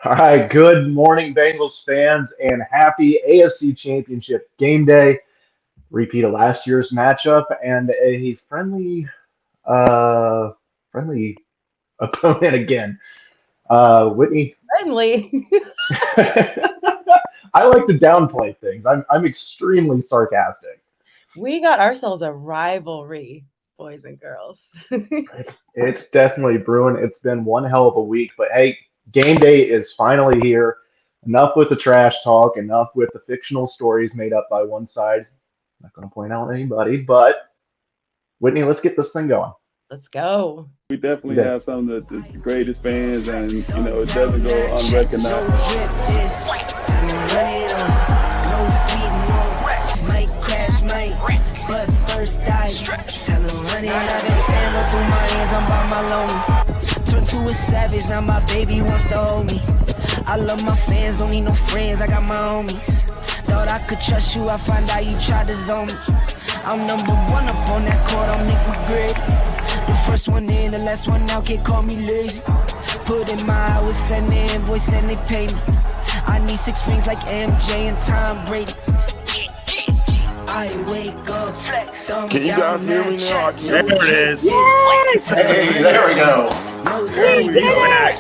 All right, good morning, Bengals fans, and happy AFC Championship game day. Repeat of last year's matchup and a uh, friendly opponent again. Whitney, Friendly. I like to downplay things. I'm extremely sarcastic. We got ourselves a rivalry, boys and girls. It's definitely brewing. It's been one hell of a week, but hey, game day is finally here. Enough with the trash talk. Enough with the fictional stories made up by one side. I'm not going to point out anybody, but Whitney, let's get this thing going. Let's go. We definitely Yeah. have some of the greatest fans, and it doesn't go unrecognized. But first I tell them run it out of town, through my hands, I'm by my lonely. Turned to a savage, now my baby wants to hold me. I love my fans, don't need no friends, I got my homies. Thought I could trust you, I find out you tried to zone me. I'm number one up on that court, I'm Nick McGrady. The first one in, the last one out, can't call me lazy. Put in my hours, send the invoice and they pay me. I need 6 rings like MJ and Tom Brady. I wake up, flex. Can you guys hear me now? There it is. Yes! Hey, there we go.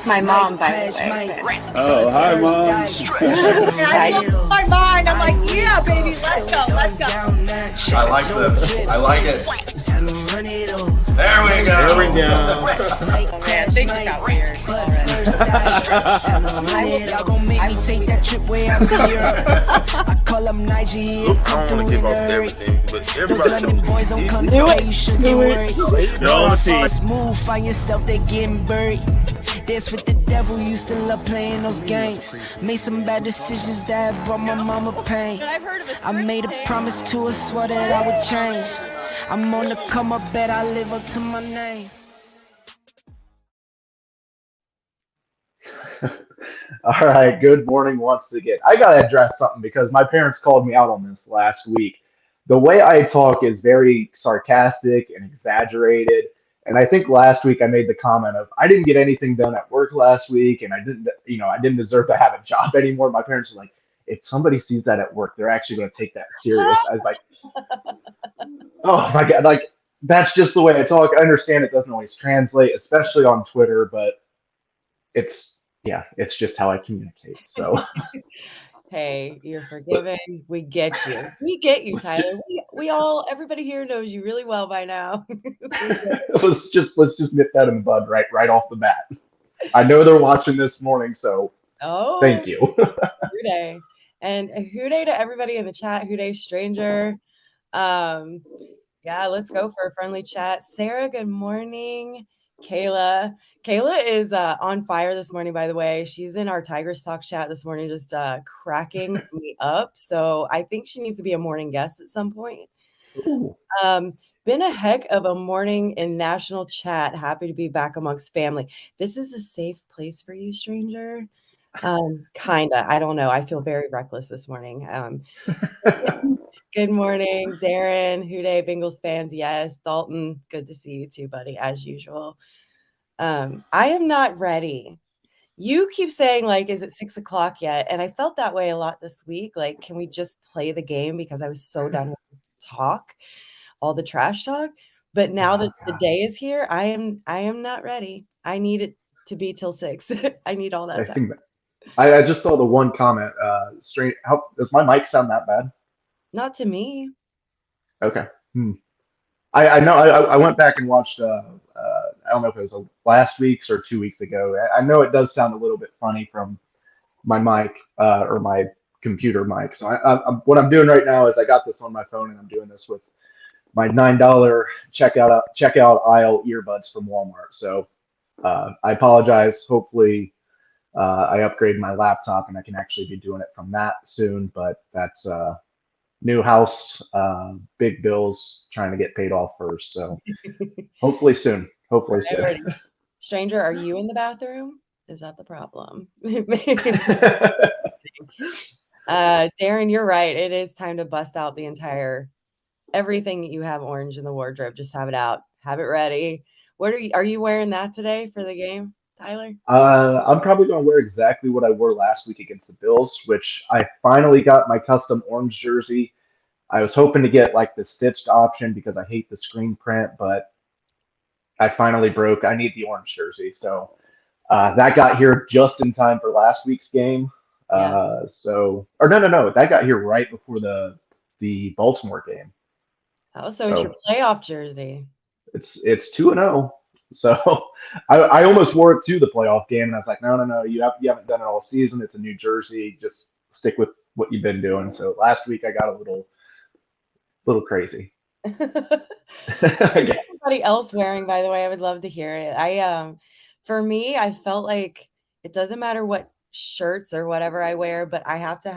My mom, by the way. Oh, hi, Mom. And I looked my mind. I'm like, yeah, baby, let's go, let's go. I like this. I like it. There we go. There we go. Oh, man, things got weird already. Y'all gon' make me take that trip way out to Europe. I call up Nigeria, I come don't want through to give in a up hurry. everything, but Those everybody London told me boys don't come Do to it. play, you should get worried. Go the team. Smooth, find yourself, they getting buried. Dance with the devil, used to love playing those games. Made some bad decisions that brought my mama pain. I made a promise to her, swore that I would change. I'm on the come up, bet I live up to my name. All right, good morning once again. I got to address something because my parents called me out on this last week. The way I talk is very sarcastic and exaggerated. And I think last week I made the comment of I didn't get anything done at work last week and I didn't deserve to have a job anymore. My parents were like, if somebody sees that at work, they're actually going to take that serious. I was like, oh my God, like that's just the way I talk. I understand it doesn't always translate, especially on Twitter, but it's yeah, it's just how I communicate. So Hey, you're but forgiven. We get you. We get you, Tyler. We all, everybody here knows you really well by now. We get let's just nip that in the bud right off the bat. I know they're watching this morning, so Oh, thank you. Hooday. And Hooday to everybody in the chat. Hooday, stranger. Um, yeah, let's go for a friendly chat. Sarah, good morning. Kayla. Kayla is on fire this morning, by the way. She's in our Tigers Talk chat this morning, just cracking me up. So I think she needs to be a morning guest at some point. Ooh. Um, been a heck of a morning in national chat. Happy to be back amongst family. This is a safe place for you, stranger. Kinda. I don't know. I feel very reckless this morning. Good morning, Darren. Houday, Bengals fans. Yes, Dalton. Good to see you too, buddy, as usual. I am not ready. You keep saying, like, is it 6 o'clock yet? And I felt that way a lot this week. Like, can we just play the game? Because I was so done with the talk, all the trash talk. But now Oh that the God. day is here, I am not ready. I need it to be till 6. I need all I that time. think I just saw the one comment. Strange. How does my mic sound that bad? Not to me. Okay. Hmm. I know I went back and watched I don't know if it was last week's or 2 weeks ago. I know it does sound a little bit funny from my mic or my computer mic. So what I'm doing right now is I got this on my phone and I'm doing this with my $9 checkout aisle earbuds from Walmart. So I apologize. Hopefully I upgrade my laptop and I can actually be doing it from that soon. But that's new house, big bills, trying to get paid off first. So hopefully soon. Hopefully soon. Priority. Stranger, are you in the bathroom? Is that the problem? Darren, you're right. It is time to bust out the entire everything that you have orange in the wardrobe. Just have it out. Have it ready. What are you wearing that today for the game? Tyler? I'm probably going to wear exactly what I wore last week against the Bills, which I finally got my custom orange jersey. I was hoping to get like the stitched option because I hate the screen print, but I finally broke. I need the orange jersey, so that got here just in time for last week's game. Yeah. Or no, that got here right before the Baltimore game. Oh, so it's your So playoff jersey. it's 2-0. So I almost wore it to the playoff game, and I was like, no, you haven't done it all season. It's a new jersey. Just stick with what you've been doing. So last week I got a little crazy. What's everybody else wearing, by the way? I would love to hear it. For me, I felt like it doesn't matter what shirts or whatever I wear, but I have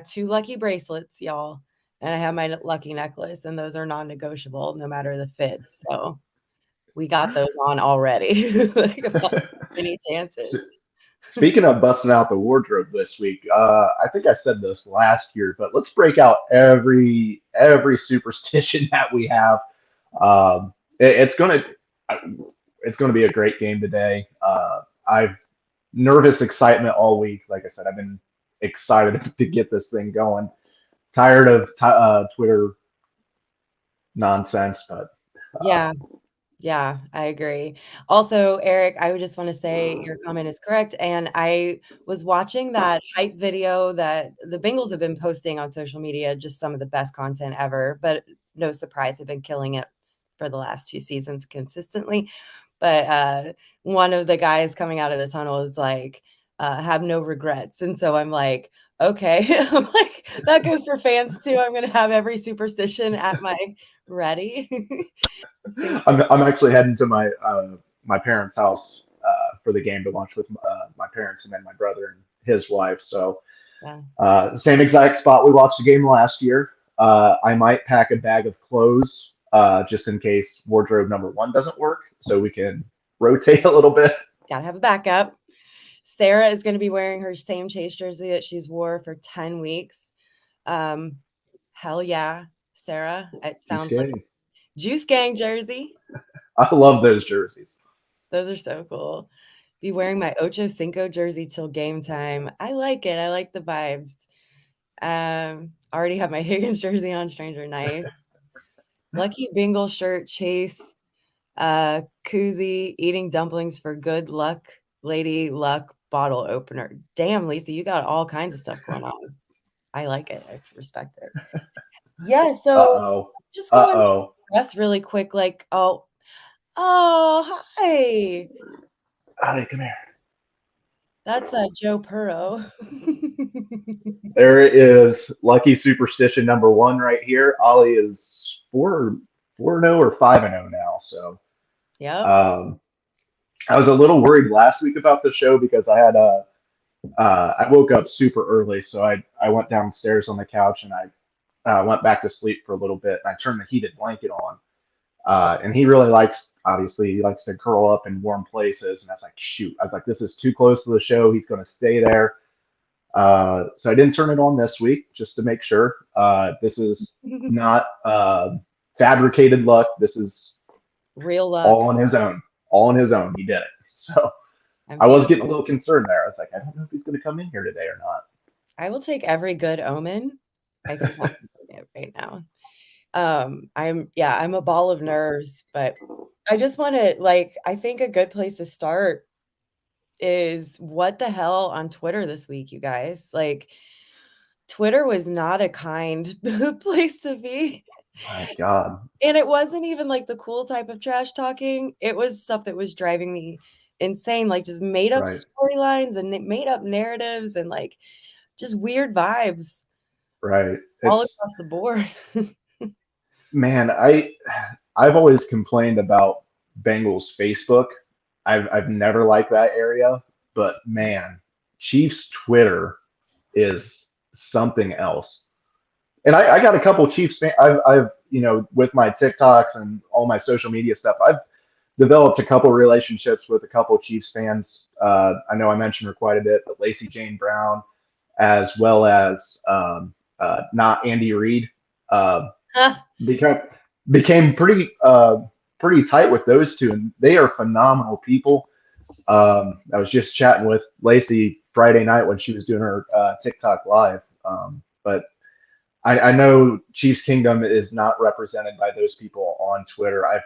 2 lucky bracelets, y'all, and I have my lucky necklace, and those are non-negotiable no matter the fit. So we got those on already. Like about any chances. Speaking of busting out the wardrobe this week, I think I said this last year, but let's break out every superstition that we have. It's gonna be a great game today. I've nervous excitement all week. Like I said, I've been excited to get this thing going. Tired of Twitter nonsense, but Yeah. Yeah, I agree. Also, Eric, I would just want to say your comment is correct. And I was watching that hype video that the Bengals have been posting on social media, just some of the best content ever. But no surprise, they've been killing it for the last 2 seasons consistently. But one of the guys coming out of the tunnel is like, have no regrets. And so I'm like, okay, I'm like, that goes for fans too. I'm going to have every superstition at my ready. I'm actually heading to my parents' house for the game to watch with my parents and then my brother and his wife. So same exact spot we watched the game last year. I might pack a bag of clothes just in case wardrobe number 1 doesn't work, so we can rotate a little bit. Gotta have a backup. Sarah is going to be wearing her same Chase jersey that she's wore for 10 weeks. Hell yeah, Sarah. It sounds like Juice Gang jersey. I love those jerseys. Those are so cool. Be wearing my Ocho Cinco jersey till game time. I like it. I like the vibes. Already have my Higgins jersey on, stranger nice. Lucky Bingle shirt, Chase. Koozie, eating dumplings for good luck, lady luck, bottle opener. Damn, Lisa, you got all kinds of stuff going on. I like it. I respect it. Yeah, so just go and press really quick, like, oh, hi. Ollie, come here. That's Joe Burrow. There is lucky superstition number 1 right here. Ollie is 4-0 or 5-0 now. So yeah. I was a little worried last week about the show because I had I woke up super early, so I went downstairs on the couch and I went back to sleep for a little bit. And I turned the heated blanket on, and he really obviously he likes to curl up in warm places. And I was like, shoot, I was like, this is too close to the show. He's going to stay there. So I didn't turn it on this week just to make sure. This is not fabricated luck. This is real luck. All on his own. All on his own. He did it. So I was getting a little concerned there. I was like, I don't know if he's going to come in here today or not. I will take every good omen I can possibly get right now. I'm a ball of nerves, but I just want to I think a good place to start is what the hell on Twitter this week, you guys. Like, Twitter was not a kind place to be. My God. And it wasn't even like the cool type of trash talking. It was stuff that was driving me insane, like just made up storylines and made up narratives and like just weird vibes. Right. All across the board. Man, I've always complained about Bengals Facebook. I've never liked that area, but man, Chiefs Twitter is something else. And I got a couple of Chiefs fans. I've with my TikToks and all my social media stuff, I've developed a couple relationships with a couple of Chiefs fans. I know I mentioned her quite a bit, but Lacey Jane Brown, as well as not Andy Reid, became pretty tight with those two, and they are phenomenal people. I was just chatting with Lacey Friday night when she was doing her TikTok live. But I know Chiefs Kingdom is not represented by those people on Twitter. I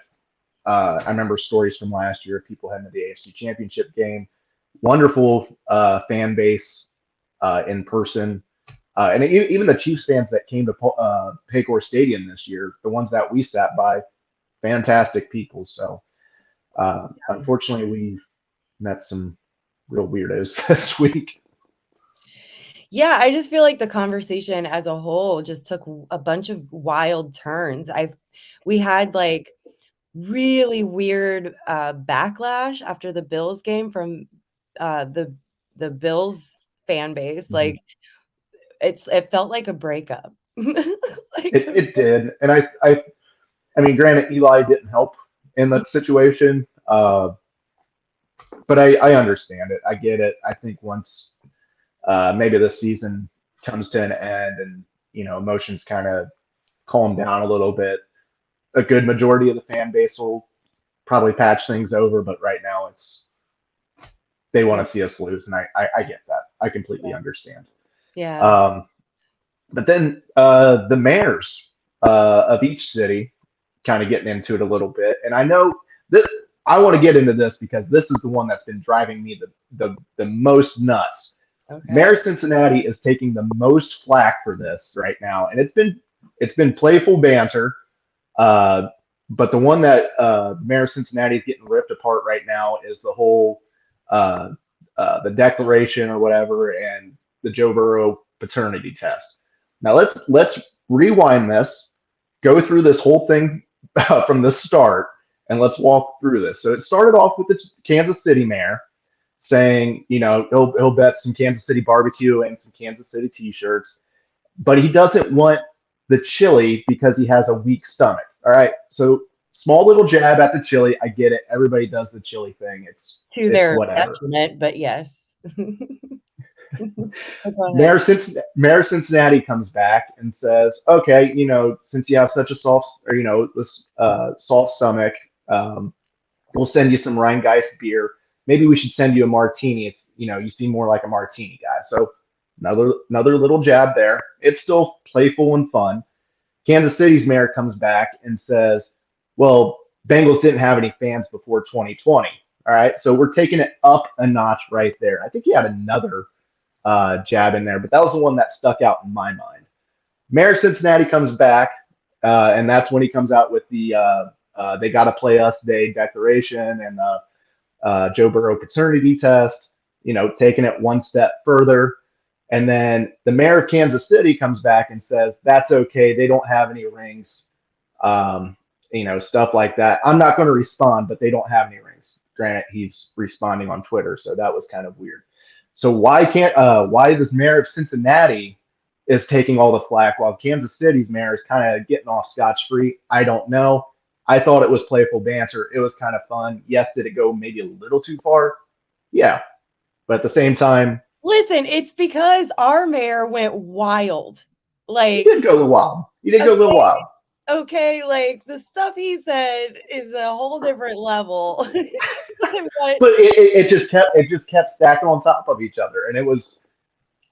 remember stories from last year of people heading to the AFC Championship game. Wonderful fan base in person. And even the Chiefs fans that came to Paycor Stadium this year, the ones that we sat by, fantastic people. So unfortunately, we met some real weirdos this week. Yeah, I just feel like the conversation as a whole just took a bunch of wild turns. We had like really weird backlash after the Bills game from the Bills fan base. Mm-hmm. Like it felt like a breakup. It did, and I mean, granted, Eli didn't help in that situation, but I understand it. I get it. I think once maybe the season comes to an end and emotions kind of calm down a little bit, a good majority of the fan base will probably patch things over. But right now, they want to see us lose, and I get that. I completely understand. Yeah. But then the mayors of each city kind of getting into it a little bit, and I know that I want to get into this because this is the one that's been driving me the most nuts. Okay. Mayor Cincinnati is taking the most flack for this right now, and it's been playful banter. But the one that Mayor Cincinnati is getting ripped apart right now is the whole the declaration or whatever, and the Joe Burrow paternity test. Now let's rewind this, go through this whole thing from the start, and let's walk through this. So it started off with the Kansas City mayor saying, he'll bet some Kansas City barbecue and some Kansas City T-shirts, but he doesn't want the chili because he has a weak stomach. All right, so small little jab at the chili. I get it. Everybody does the chili thing. It's their whatever. detriment, but yes. Mayor Cincinnati comes back and says, "Okay, since you have such a soft, or this soft stomach, we'll send you some Rheingeist beer. Maybe we should send you a martini if you seem more like a martini guy." So another little jab there. It's still playful and fun. Kansas City's mayor comes back and says, "Well, Bengals didn't have any fans before 2020. All right, so we're taking it up a notch right there." I think he had another jab in there, but that was the one that stuck out in my mind. Mayor Cincinnati comes back, and that's when he comes out with the "they got to play us" day declaration and Joe Burrow paternity test. Taking it one step further. And then the mayor of Kansas City comes back and says, "That's okay. They don't have any rings." Stuff like that. I'm not going to respond, but they don't have any rings. Granted, he's responding on Twitter, so that was kind of weird. So why this mayor of Cincinnati is taking all the flack while Kansas City's mayor is kind of getting off scotch-free? I don't know. I thought it was playful banter. It was kind of fun. Yes, did it go maybe a little too far? Yeah. But at the same time, listen, it's because our mayor went wild. Like, he did go a little wild. Okay, like the stuff he said is a whole different level. But it just kept stacking on top of each other, and it was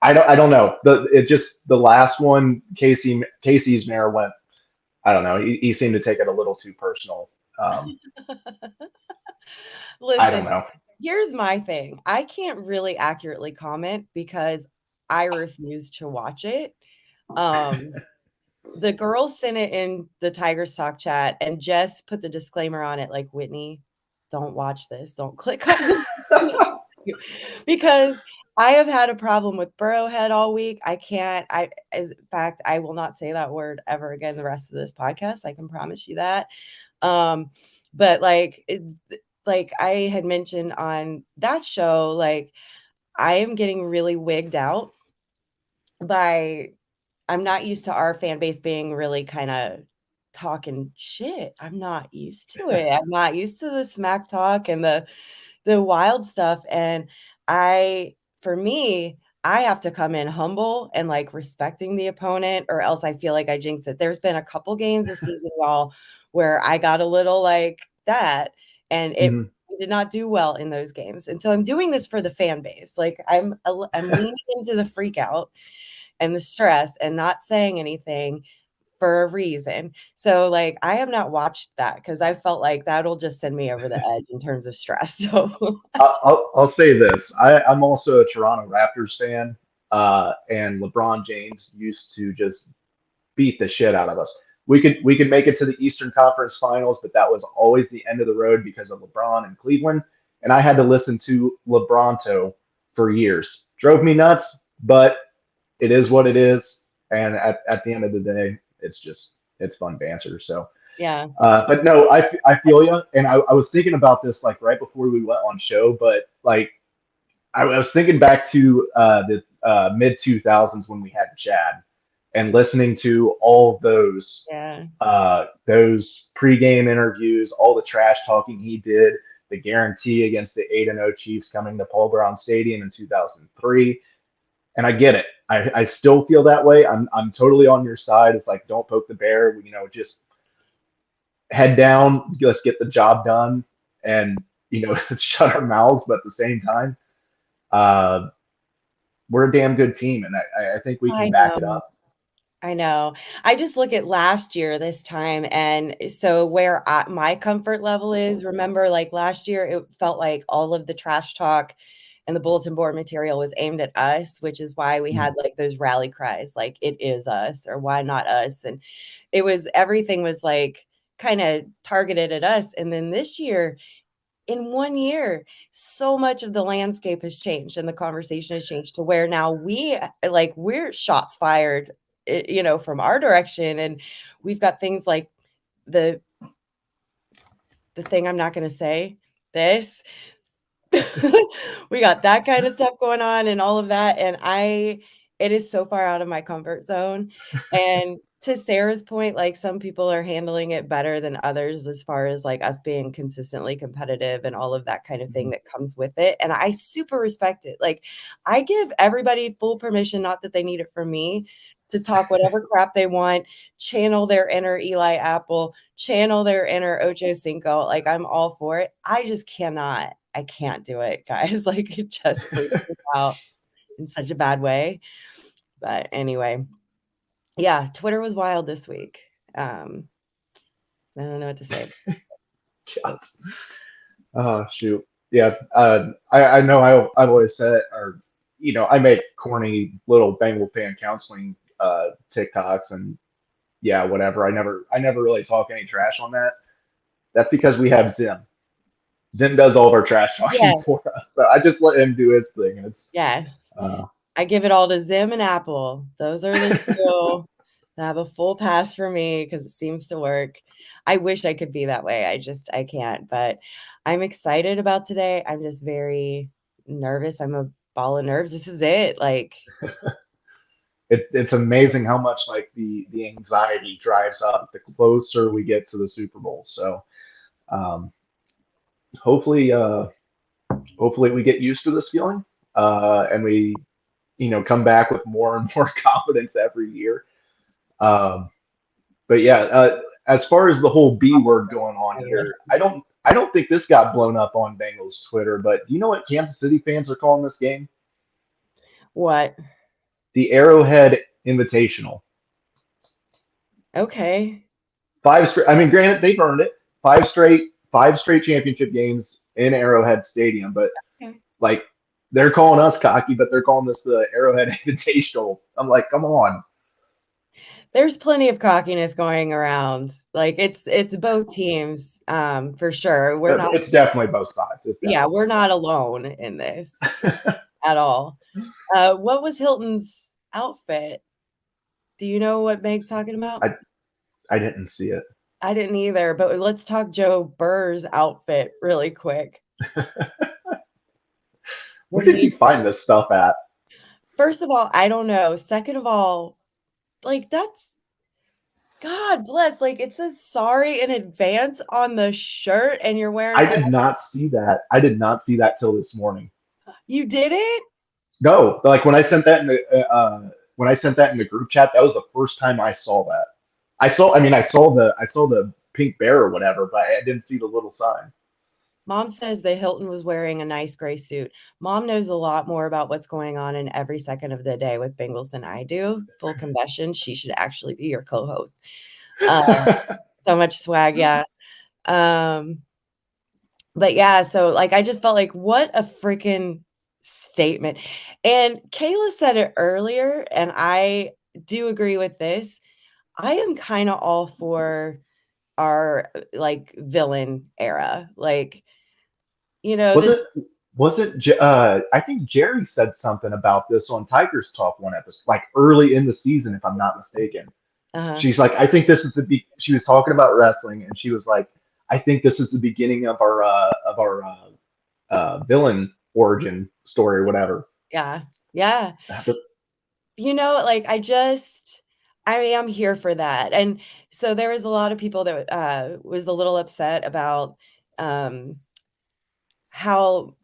I don't know. The last one, Casey's mayor went. I don't know. He seemed to take it a little too personal. Listen, I don't know. Here's my thing. I can't really accurately comment because I refuse to watch it. The girls sent it in the Tigers Talk chat, and Jess put the disclaimer on it, like, "Whitney, don't watch this. Don't click on this." Because I have had a problem with Burrowhead all week. In fact, I will not say that word ever again the rest of this podcast. I can promise you that. But it's like I had mentioned on that show, like I am getting really wigged out by, I'm not used to our fan base being really kind of talking shit. I'm not used to it. I'm not used to the smack talk and the wild stuff. And for me, I have to come in humble and like respecting the opponent, or else I feel like I jinx it. There's been a couple games this season, y'all, where I got a little like that, and it did not do well in those games. And so I'm doing this for the fan base. Like I'm leaning into the freak out and the stress and not saying anything for a reason. So like I have not watched that because I felt like that'll just send me over the edge in terms of stress. So I'll say this. I'm also a Toronto Raptors fan, and LeBron James used to just beat the shit out of us. We could make it to the Eastern Conference Finals, but that was always the end of the road because of LeBron and Cleveland. And I had to listen to LeBronto for years. Drove me nuts, but it is what it is. And at the end of the day, it's fun banter. So yeah. but no, I feel you. And I was thinking about this like right before we went on show, but like I was thinking back to the mid 2000s when we had Chad and listening to all those pregame interviews, all the trash talking he did, the guarantee against the 8-0 Chiefs coming to Paul Brown Stadium in 2003. And I get it. I still feel that way. I'm totally on your side. It's like don't poke the bear. Just head down. Let's get the job done, and shut our mouths. But at the same time, we're a damn good team, and I think we can back it up. I know. I just look at last year this time, and so where my comfort level is, remember, like last year, it felt like all of the trash talk and the bulletin board material was aimed at us, which is why we had like those rally cries, like it is us or why not us. And everything was like kind of targeted at us. And then this year, in 1 year, so much of the landscape has changed and the conversation has changed to where now we're shots fired, from our direction. And we've got things like the thing I'm not going to say this. We got that kind of stuff going on and all of that. And it is so far out of my comfort zone. And to Sarah's point, like some people are handling it better than others as far as like us being consistently competitive and all of that kind of thing that comes with it. And I super respect it. Like I give everybody full permission, not that they need it from me, to talk whatever crap they want, channel their inner Eli Apple, channel their inner Ocho Cinco. Like I'm all for it. I just cannot. I can't do it, guys. Like it just freaks me out in such a bad way. But anyway, yeah, Twitter was wild this week. I don't know what to say. God. Oh shoot. Yeah. I know I've always said, or I make corny little Bengal fan counseling TikToks and yeah, whatever. I never really talk any trash on that. That's because we have Zim. Zim does all of our trash talking for us. So I just let him do his thing. And it's I give it all to Zim and Apple. Those are the two that have a full pass for me because it seems to work. I wish I could be that way. I can't. But I'm excited about today. I'm just very nervous. I'm a ball of nerves. This is it. Like it's amazing how much like the anxiety drives up the closer we get to the Super Bowl. So hopefully we get used to this feeling and we come back with more and more confidence every year. But yeah, as far as the whole B word going on here, I don't think this got blown up on Bengals Twitter, but do you know what Kansas City fans are calling this game? What? The Arrowhead Invitational. Okay. 5 straight. I mean, granted, they've earned it. 5 straight championship games in Arrowhead Stadium, but like they're calling us cocky, but they're calling this the Arrowhead Invitational. I'm like, come on. There's plenty of cockiness going around. Like it's both teams, for sure. It's definitely both sides. We're not alone in this at all. What was Hilton's outfit? Do you know what Meg's talking about? I didn't see it. I didn't either, but let's talk Joe Burr's outfit really quick. Where did he find this stuff at? First of all, I don't know. Second of all, like that's God bless. Like it says sorry in advance on the shirt, and you're wearing. I did not see that. I did not see that till this morning. You didn't? No, like when I sent that in the group chat, that was the first time I saw that. I saw the pink bear or whatever, but I didn't see the little sign. Mom says that Hilton was wearing a nice gray suit. Mom knows a lot more about what's going on in every second of the day with Bengals than I do. Full confession, she should actually be your co-host. So much swag, yeah. But yeah, so like I just felt like what a freaking statement. And Kayla said it earlier, and I do agree with this. I am kind of all for our like villain era. Like, Was this it? I think Jerry said something about this on Tigers Talk one episode, like early in the season, if I'm not mistaken. She's like, I think this is she was talking about wrestling, and she was like, I think this is the beginning of our villain origin story or whatever. yeah. Yeah. Like I am here for that. And so there was a lot of people that was a little upset about how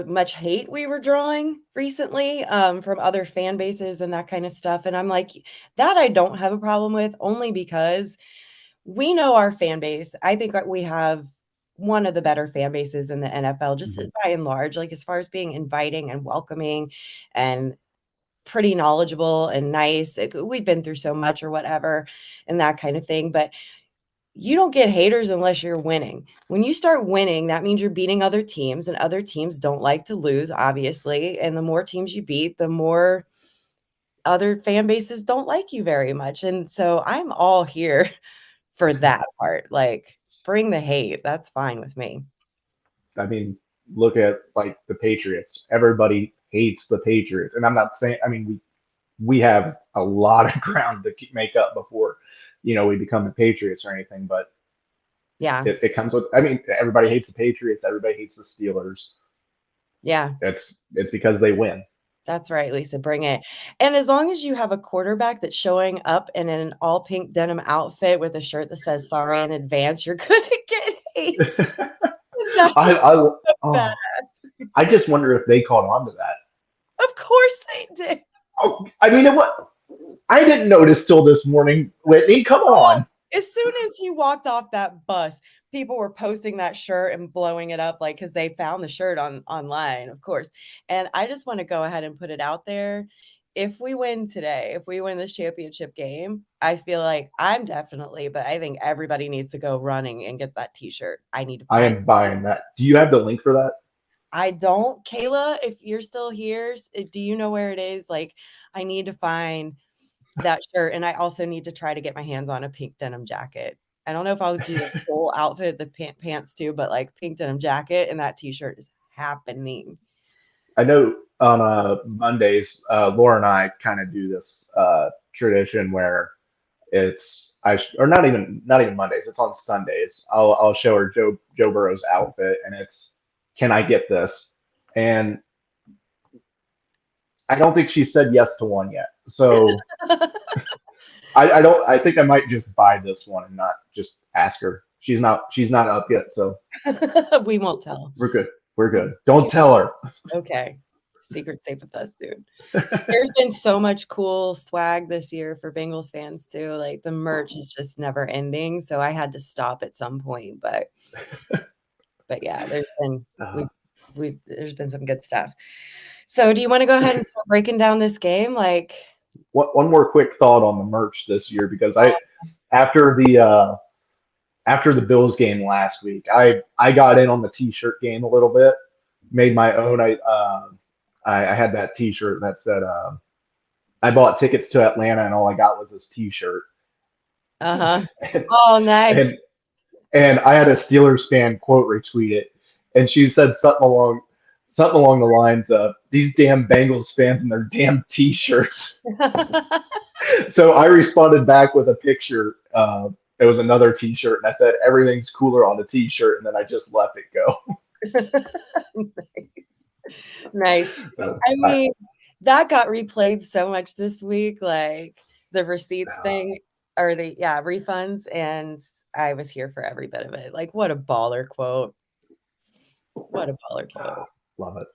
much hate we were drawing recently from other fan bases and that kind of stuff. And I'm like, that I don't have a problem with, only because we know our fan base. I think we have one of the better fan bases in the NFL, just by and large, like as far as being inviting and welcoming and pretty knowledgeable and nice. We've been through so much or whatever and that kind of thing. But you don't get haters unless you're winning. When you start winning, that means you're beating other teams, and other teams don't like to lose, obviously. And the more teams you beat, the more other fan bases don't like you very much. And so I'm all here for that part. Like, bring the hate. That's fine with me. I mean, look at like the Patriots. Everybody hates the Patriots, and I'm not saying. I mean, we have a lot of ground to make up before, we become the Patriots or anything. But yeah, it comes with. I mean, everybody hates the Patriots. Everybody hates the Steelers. Yeah, it's because they win. That's right, Lisa. Bring it. And as long as you have a quarterback that's showing up in an all pink denim outfit with a shirt that says "Sorry in advance," you're gonna get hate. I just wonder if they caught on to that. Of course they did. Oh, I mean, I didn't notice till this morning. Whitney, come on. As soon as he walked off that bus, people were posting that shirt and blowing it up, like, because they found the shirt online, of course. And I just want to go ahead and put it out there. If we win today, if we win this championship game, I feel like I'm definitely, but I think everybody needs to go running and get that T-shirt. I am buying that. Do you have the link for that? I don't. Kayla, if you're still here, do you know where it is? Like, I need to find that shirt, and I also need to try to get my hands on a pink denim jacket. I don't know if I'll do the full outfit, the pants too, but like pink denim jacket and that T-shirt is happening. I know on Mondays, Laura and I kind of do this tradition where or not even Mondays. It's on Sundays. I'll show her Joe Burrow's outfit, and it's, can I get this? And I don't think she said yes to one yet. So I think I might just buy this one and not just ask her. She's not up yet, so we won't tell. We're good. Don't tell her. Okay. Secret safe with us, dude. There's been so much cool swag this year for Bengals fans too. Like the merch is just never ending. So I had to stop at some point, but yeah, there's been there's been some good stuff. So do you want to go ahead and start breaking down this game? Like, one more quick thought on the merch this year, because after the Bills game last week, I got in on the T-shirt game a little bit, made my own. I had that T-shirt that said, I bought tickets to Atlanta and all I got was this T-shirt. Oh, nice. And I had a Steelers fan quote retweet it, and she said something along the lines of, "These damn Bengals fans and their damn T-shirts." So I responded back with a picture. It was another T-shirt, and I said, "Everything's cooler on the T-shirt," and then I just let it go. Nice. So, I mean, that got replayed so much this week, like the receipts thing, or the refunds, and I was here for every bit of it. Like, what a baller quote. What a baller quote. Love it.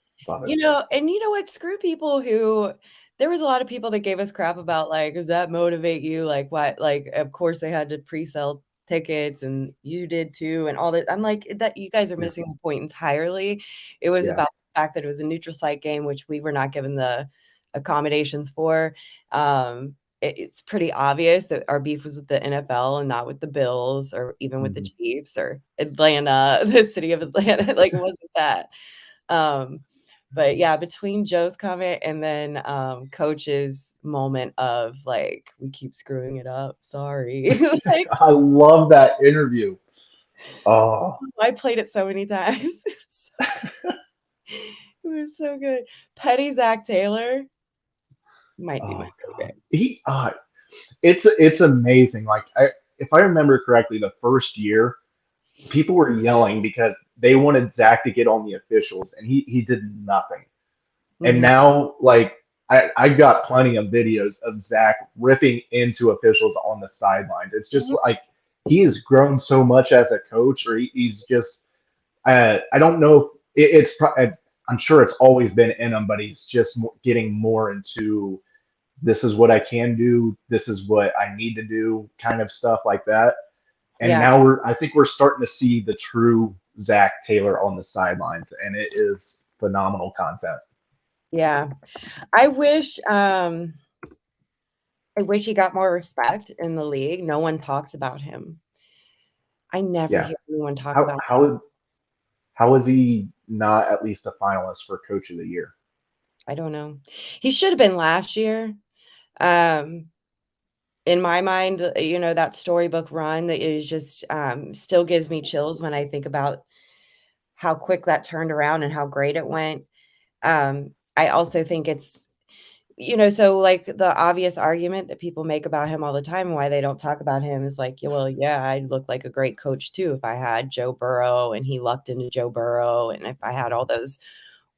And you know what? Screw people who, there was a lot of people that gave us crap about, like, does that motivate you? Like, what? Like, of course they had to pre-sell tickets and you did too and all that. I'm like, that you guys are missing the point entirely. It was about the fact that it was a neutral site game, which we were not given the accommodations for. It's pretty obvious that our beef was with the NFL and not with the Bills or even with the Chiefs or Atlanta, the city of Atlanta. Like, it wasn't that. But yeah, between Joe's comment and then Coach's moment of like, we keep screwing it up. Sorry. Like, I love that interview. Oh, I played it so many times. It was so good. Petty Zach Taylor might be my favorite. it's amazing. Like if I remember correctly, the first year people were yelling because they wanted Zach to get on the officials, and he did nothing. And Mhm. now, like I got plenty of videos of Zach ripping into officials on the sidelines. It's just like he has grown so much as a coach, or he's just I don't know. I'm sure it's always been in him, but he's just getting more into this is what I can do, this is what I need to do, kind of stuff like that. And Yeah. now I think we're starting to see the true Zach Taylor on the sidelines, and it is phenomenal content. Yeah. I wish he got more respect in the league. No one talks about him. I never Yeah. hear anyone talk How about him. how is he not at least a finalist for Coach of the Year? I don't know. He should have been last year. In my mind, that storybook run that is just still gives me chills when I think about how quick that turned around and how great it went. I also think it's, so like the obvious argument that people make about him all the time, why they don't talk about him is like, yeah, well, yeah, I'd look like a great coach too if I had Joe Burrow and he lucked into Joe Burrow and if I had all those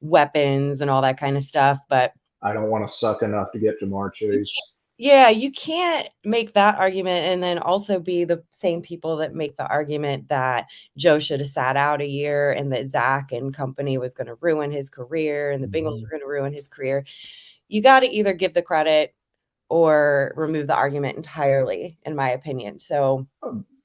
weapons and all that kind of stuff. But I don't want to suck enough to get Jamar Chase. yeah, you can't make that argument and then also be the same people that make the argument that Joe should have sat out a year and that Zach and company was going to ruin his career and the Bengals were going to ruin his career. You got to either give the credit or remove the argument entirely, in my opinion. So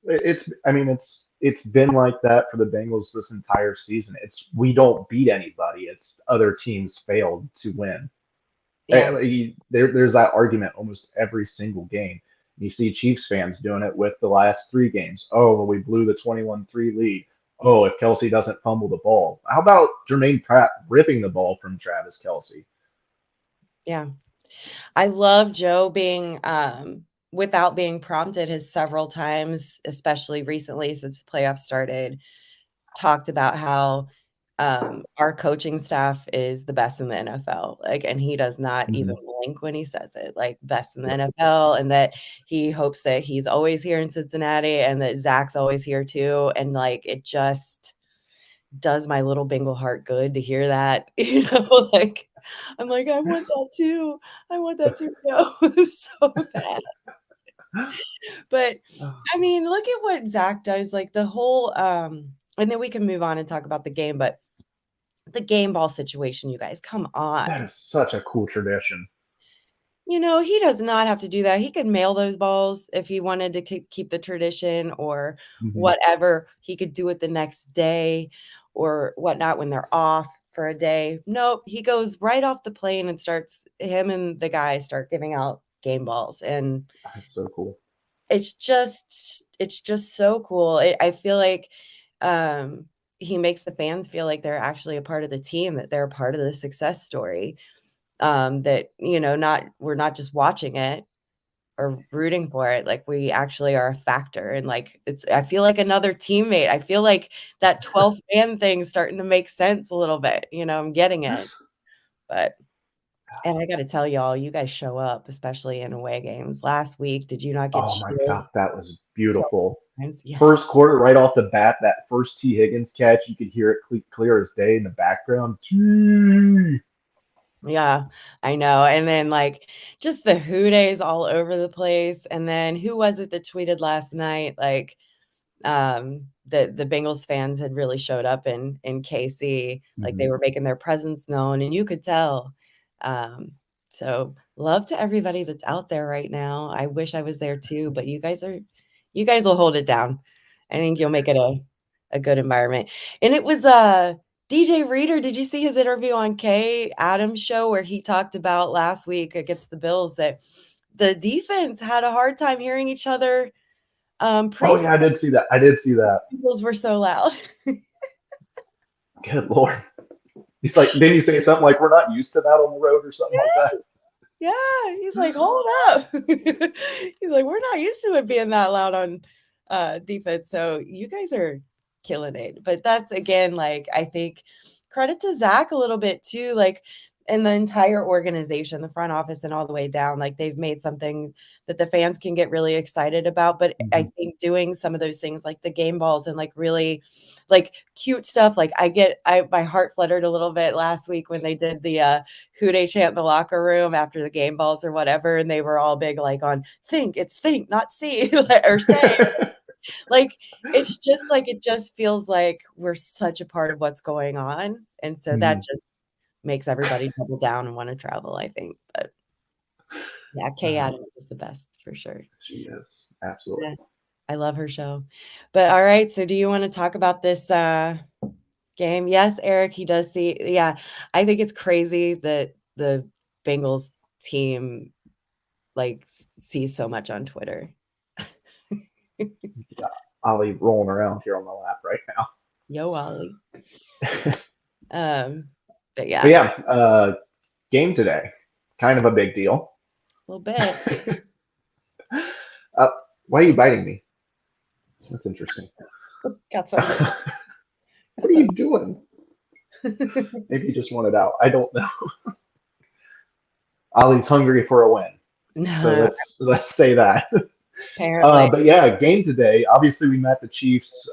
It's been like that for the Bengals this entire season. We don't beat anybody. It's other teams failed to win. yeah, There's that argument almost every single game. You see Chiefs fans doing it with the last three games. Oh, well, we blew the 21-3 lead. Oh, if Kelsey doesn't fumble the ball. How about Jermaine Pratt ripping the ball from Travis Kelsey? yeah. I love Joe being without being prompted has several times, especially recently since the playoffs started, talked about how our coaching staff is the best in the NFL. Like, and he does not even blink when he says it, like best in the NFL, and that he hopes that he's always here in Cincinnati and that Zach's always here too. And like, it just does my little Bengal heart good to hear that, like I'm like, I want that too. I want that to go so bad. But I mean, look at what Zach does, like the whole and then we can move on and talk about the game, but the game ball situation, you guys, come on. That is such a cool tradition. He does not have to do that. He could mail those balls if he wanted to keep the tradition or whatever. He could do it the next day or whatnot when they're off for a day. Nope. He goes right off the plane and him and the guys start giving out game balls. And That's so cool. it's just so cool. I feel like he makes the fans feel like they're actually a part of the team, that they're a part of the success story. That we're not just watching it or rooting for it, like we actually are a factor, and like I feel like another teammate. I feel like that 12th man thing's starting to make sense a little bit. I'm getting it. And I got to tell y'all, you guys show up, especially in away games. Last week, did you not get Oh my God, chills? that was beautiful. Yeah. First quarter, right off the bat, that first T. Higgins catch, you could hear it clear as day in the background. T. Yeah, I know. And then like just the Who Days all over the place. And then who was it that tweeted last night? Like the Bengals fans had really showed up in KC, like they were making their presence known and you could tell. So love to everybody that's out there right now. I wish I was there too, but you guys are You guys will hold it down. I think you'll make it a good environment. And it was DJ Reader. Did you see his interview on Kay Adams' show where he talked about last week against the Bills that the defense had a hard time hearing each other? Oh yeah, I did see that. Bills were so loud. Good Lord. He's like, didn't he say something like, we're not used to that on the road or something like that? Yeah, he's like, hold up. He's like, we're not used to it being that loud on defense. So you guys are killing it. But that's again, like, I think credit to Zach a little bit too, like, and the entire organization, the front office and all the way down, like they've made something that the fans can get really excited about. But I think doing some of those things like the game balls and like really like cute stuff, like my heart fluttered a little bit last week when they did the who they chant in the locker room after the game balls or whatever, and they were all big like on think, not see or say. Like it's just like it just feels like we're such a part of what's going on, and so that just makes everybody double down and want to travel, I think. But yeah, Kay Adams is the best for sure. She is, absolutely. Yeah, I love her show. But all right, so do you want to talk about this game? Yes, Eric, he does see. Yeah, I think it's crazy that the Bengals team like sees so much on Twitter. Yeah, Ollie rolling around here on my lap right now. Yo, Ollie. But yeah. But yeah, game today, kind of a big deal. A little bit. Why are you biting me? That's interesting. Got something. What are you doing? Maybe you just want it out. I don't know. Ollie's hungry for a win. No. So let's say that. Apparently. But yeah, game today. Obviously, we met the Chiefs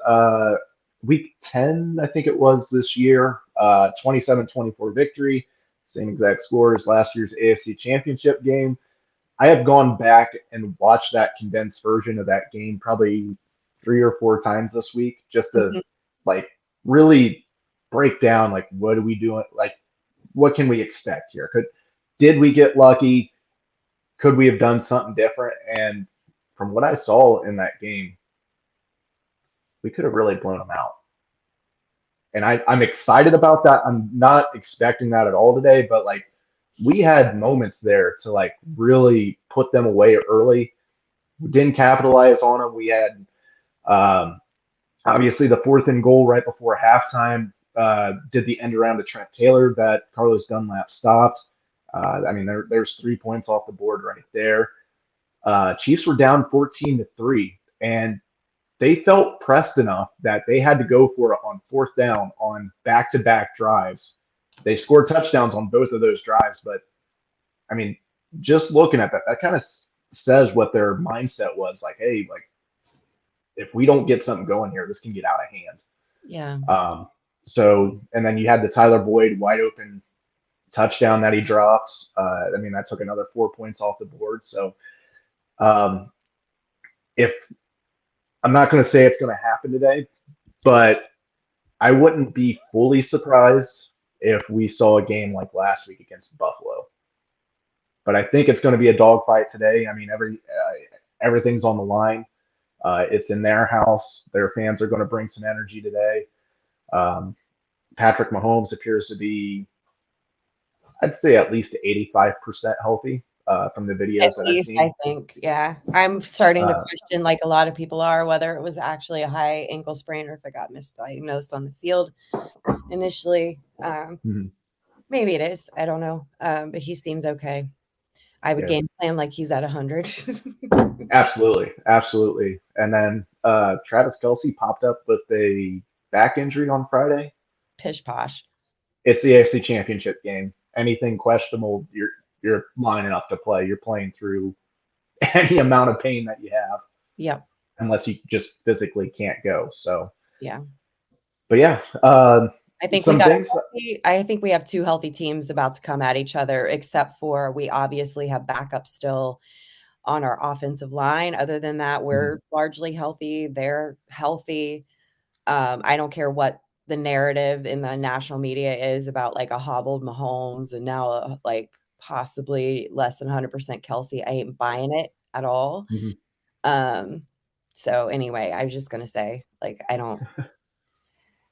week 10, I think it was this year. 27-24 victory. Same exact score as last year's AFC Championship game. I have gone back and watched that condensed version of that game probably 3 or 4 times this week just to like really break down like what are we doing, like what can we expect here? Did we get lucky? Could we have done something different? And from what I saw in that game, we could have really blown them out. And I'm excited about that. I'm not expecting that at all today, but like we had moments there to like really put them away early. We didn't capitalize on them. We had obviously the 4th and goal right before halftime. Did the end around to Trent Taylor that Carlos Dunlap stopped. I mean, there's 3 points off the board right there. Chiefs were down 14-3, and they felt pressed enough that they had to go for it on 4th down on back-to-back drives. They scored touchdowns on both of those drives, but I mean, just looking at that kind of says what their mindset was. Like, hey, like if we don't get something going here, this can get out of hand. Yeah. So, and then you had the Tyler Boyd wide open touchdown that he dropped. I mean, that took another 4 points off the board. So, if I'm not going to say it's going to happen today, but I wouldn't be fully surprised if we saw a game like last week against Buffalo. But I think it's going to be a dogfight today. I mean, everything's on the line. It's in their house. Their fans are going to bring some energy today. Patrick Mahomes appears to be, I'd say, at least 85% healthy from the videos that I've seen. I think, yeah. I'm starting to question, like a lot of people are, whether it was actually a high ankle sprain or if it got misdiagnosed on the field initially. Maybe it is. I don't know. But he seems okay. I would game plan like he's at 100. Absolutely. And then Travis Kelce popped up with a back injury on Friday. Pish posh. It's the AFC Championship game. Anything questionable, you're lining up to play. You're playing through any amount of pain that you have. Yep. Unless you just physically can't go. So yeah. But yeah. I think we have 2 healthy teams about to come at each other, except for we obviously have backup still on our offensive line. Other than that, we're largely healthy. They're healthy. I don't care what the narrative in the national media is about like a hobbled Mahomes and now like possibly less than 100% Kelce. I ain't buying it at all. So anyway, I was just gonna say, like, I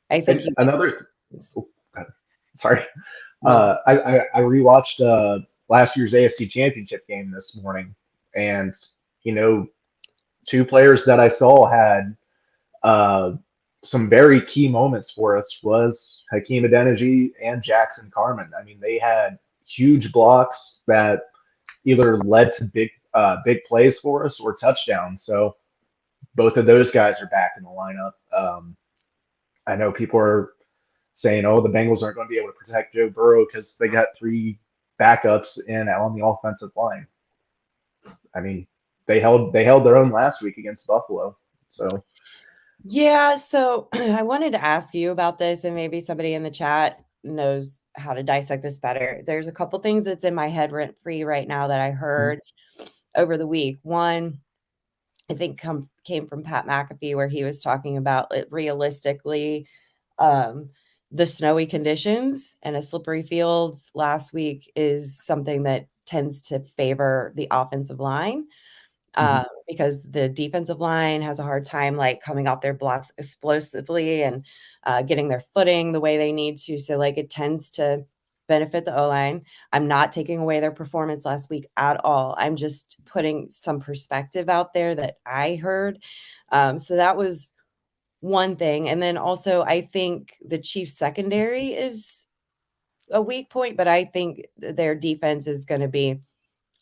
think And he another, wins. oh, sorry, No. I rewatched last year's AFC Championship game this morning, and you know, two players that I saw had uh, some very key moments for us was Hakeem Adeniji and Jackson Carman. I mean, they had huge blocks that either led to big plays for us or touchdowns. So both of those guys are back in the lineup. I know people are saying, "Oh, the Bengals aren't going to be able to protect Joe Burrow because they got three backups in on the offensive line." I mean, they held their own last week against Buffalo. So Yeah, so I wanted to ask you about this, and maybe somebody in the chat knows how to dissect this better. There's a couple things that's in my head rent free right now that I heard over the week. One, I think came from Pat McAfee, where he was talking about it realistically, um, the snowy conditions and a slippery fields last week is something that tends to favor the offensive line. mhm. Because the defensive line has a hard time like coming off their blocks explosively and getting their footing the way they need to. So like it tends to benefit the O-line. I'm not taking away their performance last week at all. I'm just putting some perspective out there that I heard. So that was one thing. And then also I think the Chiefs secondary is a weak point, but I think their defense is going to be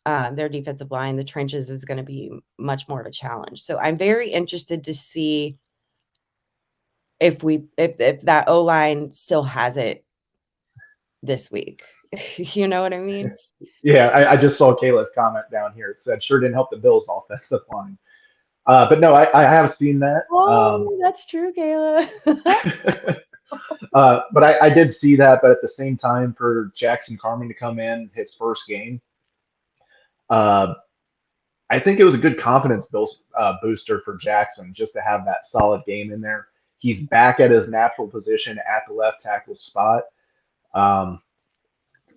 their defensive line, the trenches is going to be much more of a challenge. So I'm very interested to see if that O line still has it this week. You know what I mean? Yeah, I just saw Kayla's comment down here. It said sure didn't help the Bills offensive line. But no, I have seen that. Oh, that's true, Kayla. But I did see that. But at the same time, for Jackson Carman to come in his first game, uh, I think it was a good confidence booster for Jackson just to have that solid game in there. He's back at his natural position at the left tackle spot. Um,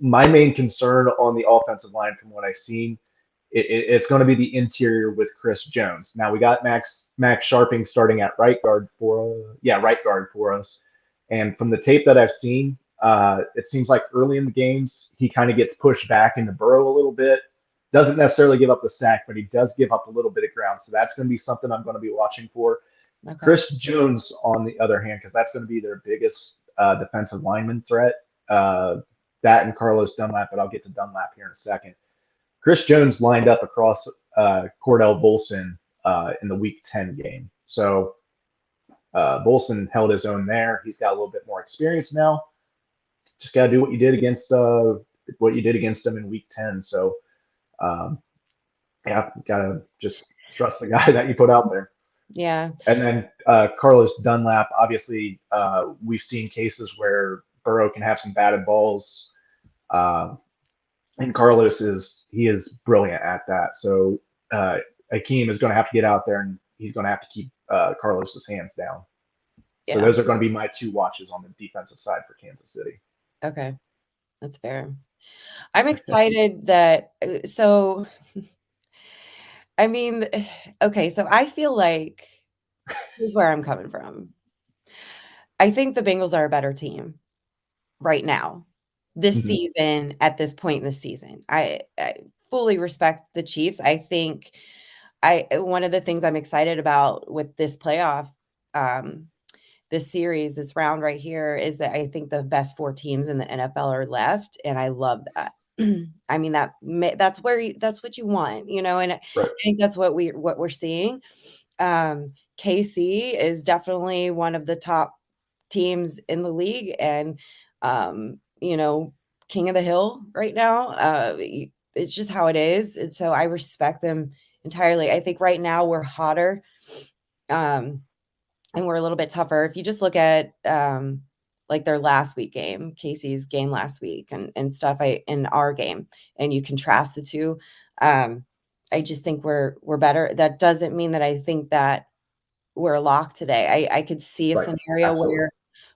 my main concern on the offensive line, from what I've seen, it's going to be the interior with Chris Jones. Now we got Max Sharping starting at right guard for us. And from the tape that I've seen, it seems like early in the games he kind of gets pushed back into Burrow a little bit. Doesn't necessarily give up the sack, but he does give up a little bit of ground. So that's going to be something I'm going to be watching for. Okay. Chris Jones, on the other hand, because that's going to be their biggest defensive lineman threat. That and Carlos Dunlap, but I'll get to Dunlap here in a second. Chris Jones lined up across Cordell Volson in the Week 10 game. So Volson held his own there. He's got a little bit more experience now. Just got to do what you did against him in Week 10. So yeah, got to just trust the guy that you put out there. Yeah. And then Carlos Dunlap, obviously, we've seen cases where Burrow can have some batted balls. And Carlos is brilliant at that. So Akeem is going to have to get out there and he's going to have to keep Carlos's hands down. So Yeah. those are going to be my two watches on the defensive side for Kansas City. Okay. That's fair. I'm excited that so I mean, okay, so I feel like here's where I'm coming from. I think the Bengals are a better team right now, this season, at this point in the season. I fully respect the Chiefs. I think one of the things I'm excited about with this playoff, this series, this round right here, is that I think the best four teams in the NFL are left, and I love that. I mean that's what you want, you know, and Right. I think that's what we're seeing. KC is definitely one of the top teams in the league, and you know, king of the hill right now. It's just how it is, and so I respect them entirely. I think right now we're hotter, and we're a little bit tougher. If you just look at like their last week game, Casey's game last week, and stuff, in our game, and you contrast the two, I just think we're better. That doesn't mean that I think that we're locked today. I could see a Right. scenario Absolutely. where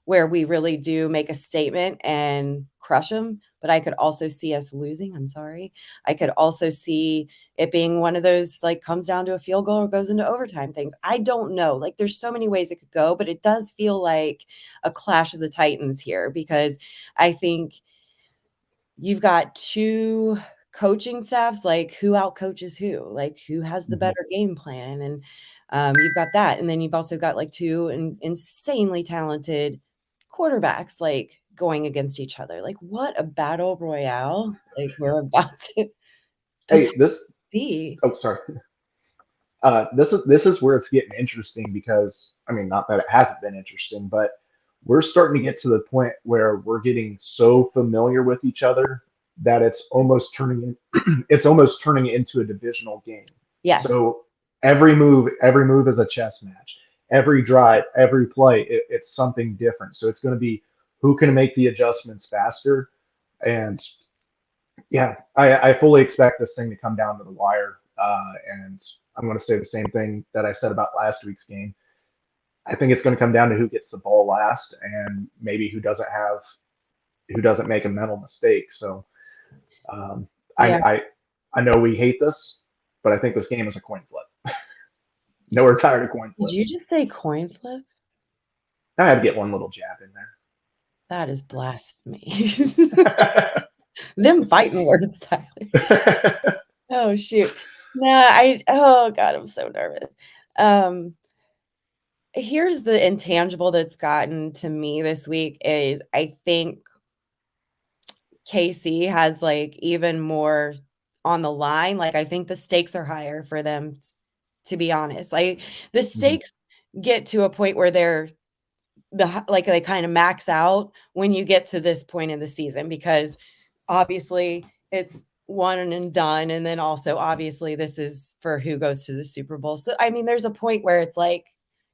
where we really do make a statement and crush them. But I could also see us losing. I'm sorry. I could also see it being one of those, like, comes down to a field goal or goes into overtime things. I don't know. Like, there's so many ways it could go, but it does feel like a clash of the Titans here, because I think you've got two coaching staffs, like, who outcoaches who, like, who has the better game plan, and you've got that, and then you've also got, like, two insanely talented quarterbacks, like, going against each other. Like, what a battle royale, like, we're about to Hey, this. see. Oh, sorry. This is where it's getting interesting, because I mean, not that it hasn't been interesting, but we're starting to get to the point where we're getting so familiar with each other that it's almost turning it's almost turning into a divisional game. Yes. So every move is a chess match. Every drive, every play, it's something different. So it's going to be who can make the adjustments faster. And yeah, I fully expect this thing to come down to the wire. And I'm going to say the same thing that I said about last week's game. I think it's going to come down to who gets the ball last, and maybe who doesn't make a mental mistake. So um, Yeah. I know we hate this, but I think this game is a coin flip. No, we're tired of coin Did flips. you just say coin flip? I had to get one little jab in That is blasphemy. there. Them fighting words, Tyler. Oh, shoot. No, oh God, I'm so nervous. Here's the intangible that's gotten to me this week is I think KC has, like, even more on the line. Like, I think the stakes are higher for them, to be honest. Like, the stakes get to a point where they're like, they kind of max out when you get to this point in the season, because obviously it's one and done, and then also obviously this is for who goes to the Super Bowl. So I mean, there's a point where it's like,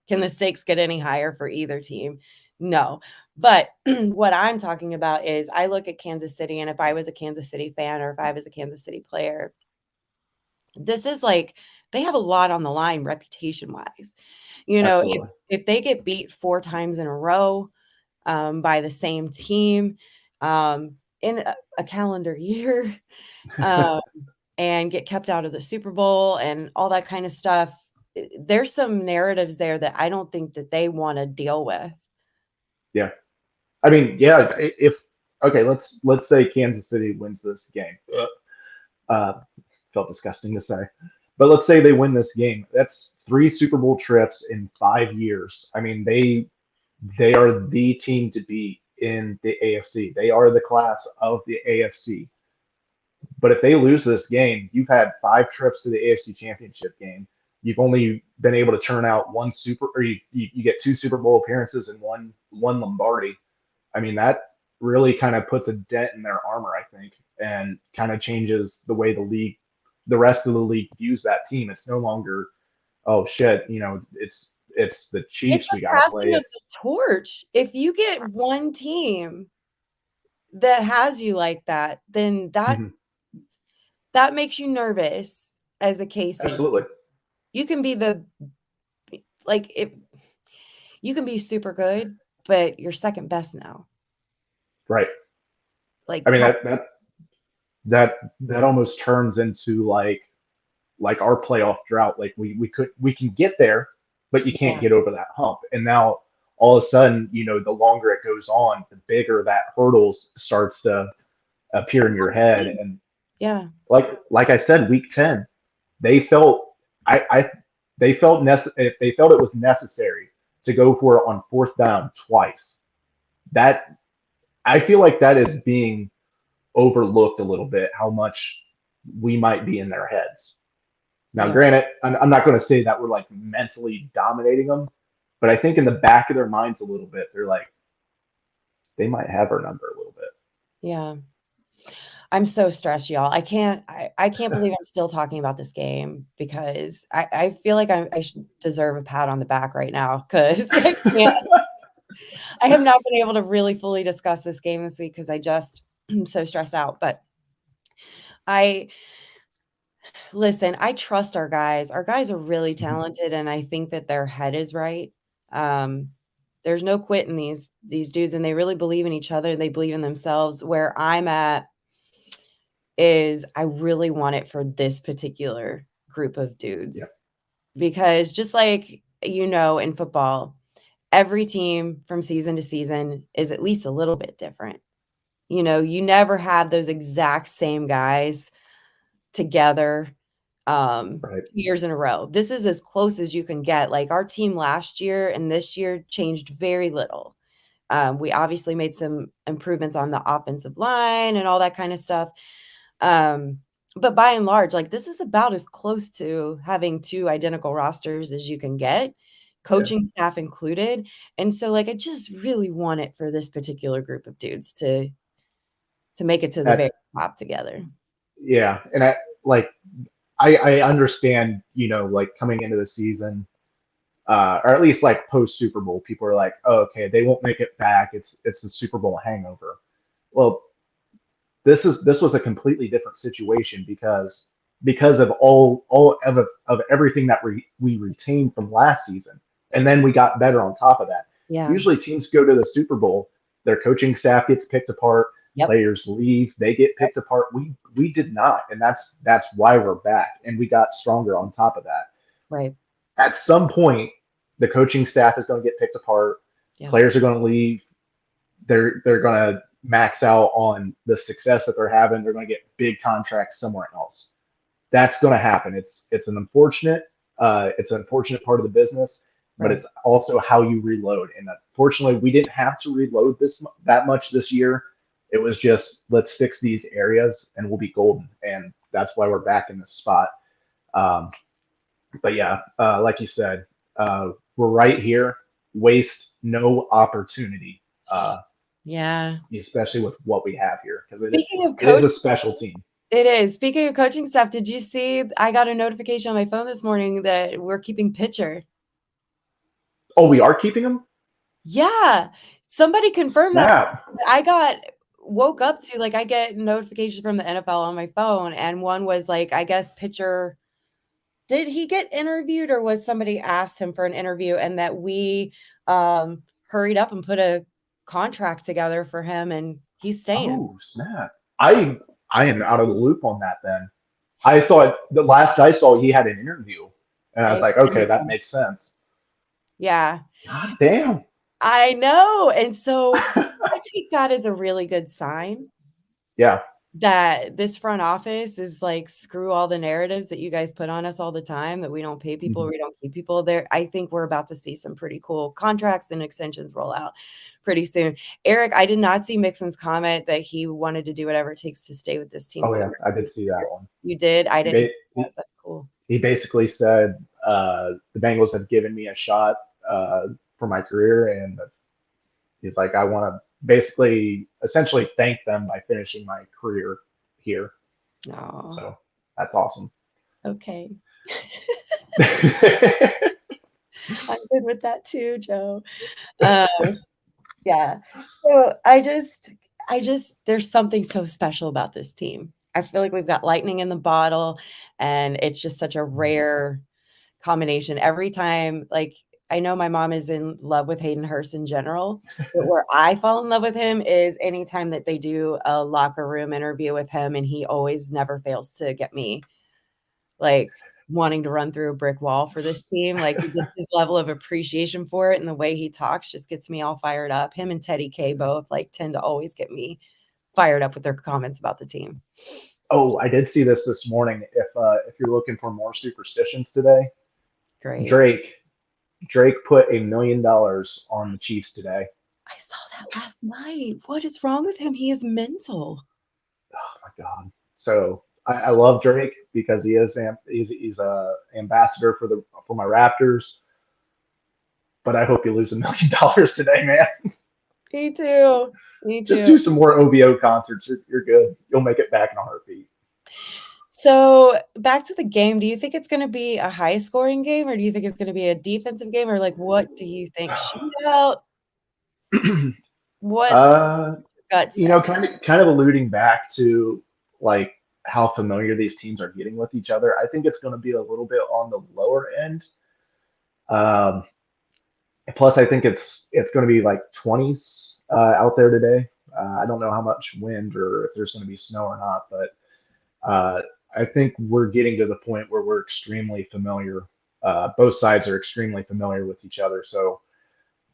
can the stakes get any higher for either team? No. But what I'm talking about is I look at Kansas City, and if I was a Kansas City fan or if I was a Kansas City player, this is like, they have a lot on the line reputation wise. You know, Absolutely. if they get beat 4 times in a row by the same team in a calendar year, and get kept out of the Super Bowl and all that kind of stuff, there's some narratives there that I don't think that they want to deal with. Yeah. I mean, yeah, if okay, let's say Kansas City wins this game. Felt disgusting to say. But let's say they win this game. That's 3 Super Bowl trips in 5 years. I mean, they are the team to beat in the AFC. They are the class of the AFC. But if they lose this game, you've had 5 trips to the AFC Championship game. You've only been able to turn out you get 2 Super Bowl appearances and one Lombardi. I mean, that really kind of puts a dent in their armor, I think, and kind of changes the way the rest of the league views that team. It's no longer, oh shit, it's the Chiefs It's we a got to play. passing of the torch. If you get one team that has you like that, then that makes you nervous as a KC. Absolutely. You can be you can be super good, but you're second best now. Right. Like, I mean, that almost turns into like our playoff drought. Like we can get there, but you can't get over that hump. And now all of a sudden, the longer it goes on, the bigger that hurdle starts to appear in your head. And yeah, like I said, week 10, they felt they felt it was necessary to go for it on 4th down twice. That I feel like that is being overlooked a little bit, how much we might be in their heads. Now, granted, I'm not going to say that we're like mentally dominating them, but I think in the back of their minds a little bit, they're like, they might have our number a little bit. Yeah. I'm so stressed, y'all. I can't believe I'm still talking about this game, because I feel like I should deserve a pat on the back right now, because I have not been able to really fully discuss this game this week because I just am so stressed out. But listen, I trust our guys. Our guys are really talented, and I think that their head is right. There's no quitting these dudes, and they really believe in each other. They believe in themselves. Where I'm at is I really want it for this particular group of dudes. Yeah. Because just like, in football, every team from season to season is at least a little bit different. You never have those exact same guys together 2 Right. years in a row. This is as close as you can get. Like our team last year and this year changed very little. We obviously made some improvements on the offensive line and all that kind of stuff. But by and large, like this is about as close to having two identical rosters as you can get, coaching staff included. And so like I just really want it for this particular group of dudes to make it to the very top together. Yeah. And I understand, like coming into the season, or at least like post Super Bowl, people are like, oh, okay, they won't make it back. It's the Super Bowl hangover. Well, this was a completely different situation because of all of everything that we retained from last season, and then we got better on top of that. Yeah. Usually teams go to the Super Bowl, their coaching staff gets picked apart, players leave, they get picked apart. We did not, and that's why we're back, and we got stronger on top of that. Right. At some point, the coaching staff is going to get picked apart. Players are going to leave. They're going to max out on the success that they're having. They're going to get big contracts somewhere else. That's going to happen. It's an unfortunate part of the business, but it's also how you reload. And unfortunately, we didn't have to reload that much this year. It was just let's fix these areas and we'll be golden. And that's why we're back in this spot. But yeah, like you said, we're right here. Waste no opportunity. Especially with what we have here, because it is a special team. It is. Speaking of coaching stuff, did you see? I got a notification on my phone this morning that we're keeping Pitcher. Oh, we are keeping him? Yeah, somebody confirmed that. I woke up to I get notifications from the NFL on my phone, and one was like, I guess Pitcher. Did he get interviewed, or was somebody asked him for an interview, and that we hurried up and put a contract together for him, and he's staying. Oh, snap. I am out of the loop on that then. I thought the last I saw he had an interview, and I was like, okay, that makes sense. Yeah. God damn. I know. And so I take that as a really good sign. Yeah. That this front office is like, screw all the narratives that you guys put on us all the time, that we don't pay people, we don't keep people there. I think we're about to see some pretty cool contracts and extensions roll out pretty soon. Eric, I did not see Mixon's comment that he wanted to do whatever it takes to stay with this team. Oh, yeah, I did see that one. You did? I didn't see that. That's cool. He basically said, the Bengals have given me a shot for my career, and he's like, I want to essentially thank them by finishing my career here. Aww. So that's awesome. Okay. I'm good with that too, Joe. Yeah. So I just, there's something so special about this team. I feel like we've got lightning in the bottle, and it's just such a rare combination. Every time, I know my mom is in love with Hayden Hurst in general, but where I fall in love with him is anytime that they do a locker room interview with him, and he always never fails to get me wanting to run through a brick wall for this team. Just his level of appreciation for it and the way he talks just gets me all fired up. Him and Teddy K both tend to always get me fired up with their comments about the team. Oh, I did see this morning. If you're looking for more superstitions today, great. Drake put $1 million on the Chiefs today. I saw that last night. What is wrong with him? He is mental. Oh my God. So I love Drake because he's a ambassador for my Raptors. But I hope you lose $1 million today, man. Me too. Just do some more OVO concerts. You're good. You'll make it back in a heartbeat. So back to the game. Do you think it's going to be a high scoring game, or do you think it's going to be a defensive game, or what do you think? Shootout? What? Kind of alluding back to how familiar these teams are getting with each other. I think it's going to be a little bit on the lower end. Plus, I think it's going to be like 20s out there today. I don't know how much wind or if there's going to be snow or not, but I think we're getting to the point where we're extremely familiar. Both sides are extremely familiar with each other. So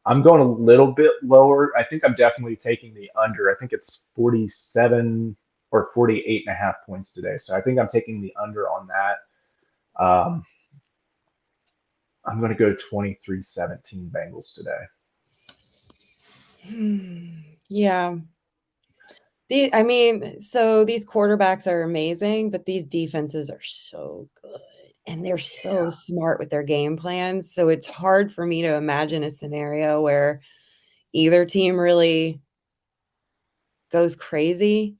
I'm going a little bit lower. I think I'm definitely taking the under. I think it's 47 or 48.5 points today. So I think I'm taking the under on that. I'm going to go 23-17 Bengals today. Yeah. I mean, so these quarterbacks are amazing, but these defenses are so good and they're so smart with their game plans. So it's hard for me to imagine a scenario where either team really goes crazy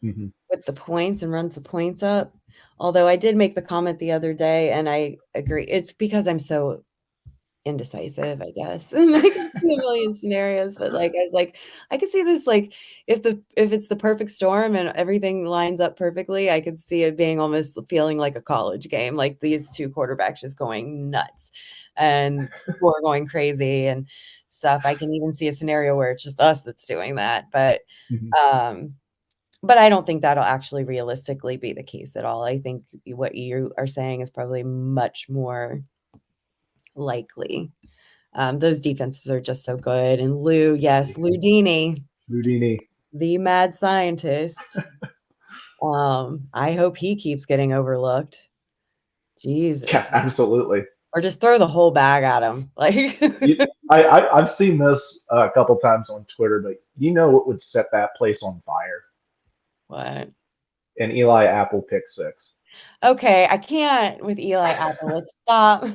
with the points and runs the points up. Although I did make the comment the other day, and I agree. It's because I'm so indecisive, I guess. And I can see a million scenarios, but like I was like, I could see this like if it's the perfect storm and everything lines up perfectly, I could see it being almost feeling like a college game, like these two quarterbacks just going nuts and score going crazy and stuff. I can even see a scenario where it's just us that's doing that. But I don't think that'll actually realistically be the case at all. I think what you are saying is probably much more likely. Those defenses are just so good. And Lou, yes, Ludini, the mad scientist. I hope he keeps getting overlooked. Jesus. Yeah, absolutely. Or just throw the whole bag at him. Like I've seen this a couple times on Twitter, but you know what would set that place on fire? what? An Eli Apple pick six. Okay, I can't with Eli Apple. Let's stop.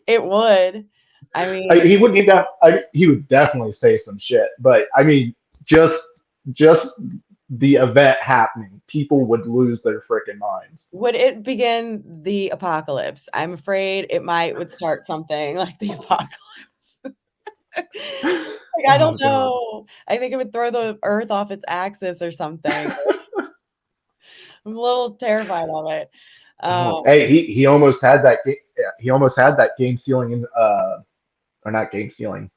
It would. I mean, He wouldn't need that. He would definitely say some shit, but I mean, just the event happening, people would lose their freaking minds. would it begin the apocalypse? I'm afraid it would start something like the apocalypse. Like, I don't know. I think it would throw the earth off its axis or something. I'm a little terrified of it. Hey, he almost had that. He almost had that game sealing in, or not game sealing.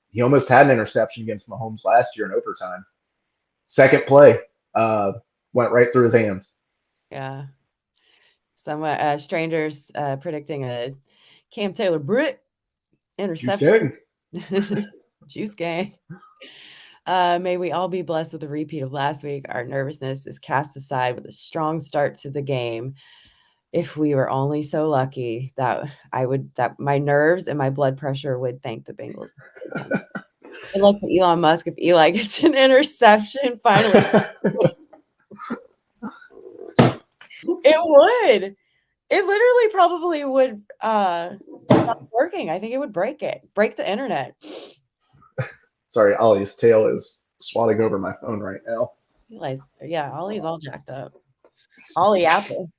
He almost had an interception against Mahomes last year in overtime. Second play went right through his hands. Yeah. Some strangers predicting a Cam Taylor Britt interception. Juice gang. May we all be blessed with a repeat of last week. Our nervousness is cast aside with a strong start to the game. If we were only so lucky that my nerves and my blood pressure would thank the Bengals. Good luck to Elon Musk if Eli gets an interception finally. It would. It literally probably would stop working. I think it would break the internet. Sorry, Ollie's tail is swatting over my phone right now. Ollie's all jacked up. Ollie Apple.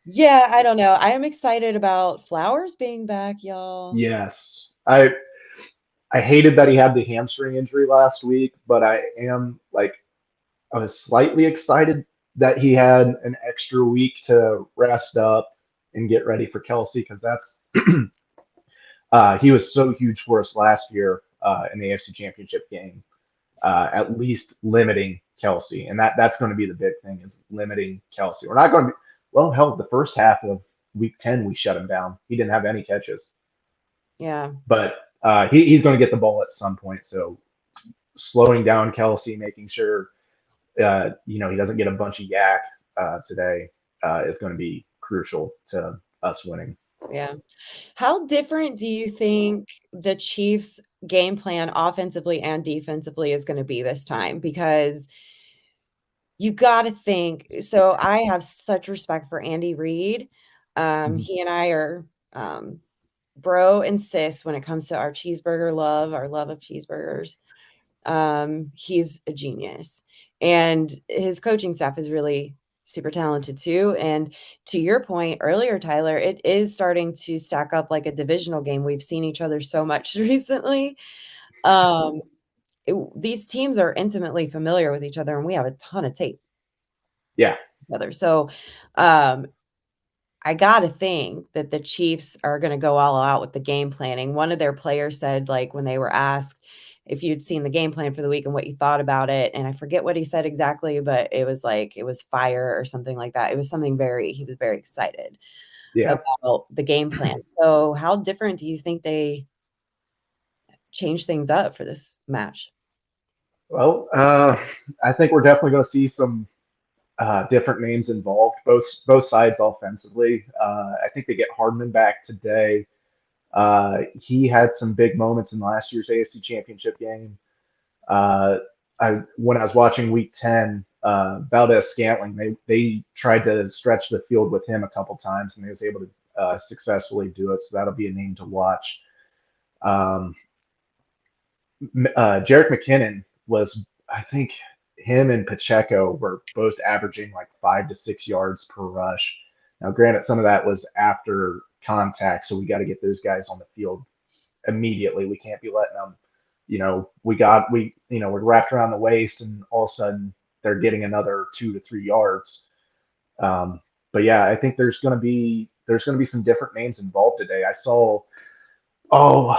Yeah, I don't know. I am excited about Flowers being back, y'all. Yes. I hated that he had the hamstring injury last week, but I was slightly excited that he had an extra week to rest up and get ready for Kelsey, because that's he was so huge for us last year in the AFC Championship game. At least limiting Kelsey, and that's going to be the big thing, is limiting Kelsey. We're not going to be, well, hell, the first half of week 10 we shut him down. He didn't have any catches. Yeah, but he's going to get the ball at some point. So slowing down Kelsey, making sure he doesn't get a bunch of yak today is going to be crucial to us winning. Yeah. How different do you think the Chiefs' game plan offensively and defensively is going to be this time? Because you got to think. So I have such respect for Andy Reid. He and I are bro and sis when it comes to our love of cheeseburgers. He's a genius, and his coaching staff is really super talented too. And to your point earlier, Tyler, it is starting to stack up like a divisional game. We've seen each other so much recently. These teams are intimately familiar with each other, and we have a ton of tape. Yeah. Together. So I gotta think that the Chiefs are gonna go all out with the game planning. One of their players said, like, when they were asked if you'd seen the game plan for the week and what you thought about it, and I forget what he said exactly, but it was like it was fire or something like that. It was something he was very excited Yeah. about the game plan. So how different do you think they change things up for this match? Well, I think we're definitely going to see some different names involved, both sides offensively. I think they get Hardman back today. He had some big moments in last year's AFC Championship game. Uh, when I was watching Week 10, Valdez Scantling, they tried to stretch the field with him a couple times, and he was able to successfully do it. So that'll be a name to watch. Um, Jarek McKinnon was, I think, him and Pacheco were both averaging like 5 to 6 yards per rush. Now, granted, some of that was after contact, so we got to get those guys on the field immediately. We can't be letting them, we're wrapped around the waist, and all of a sudden they're getting another 2 to 3 yards. But yeah, I think there's gonna be some different names involved today. I saw, oh,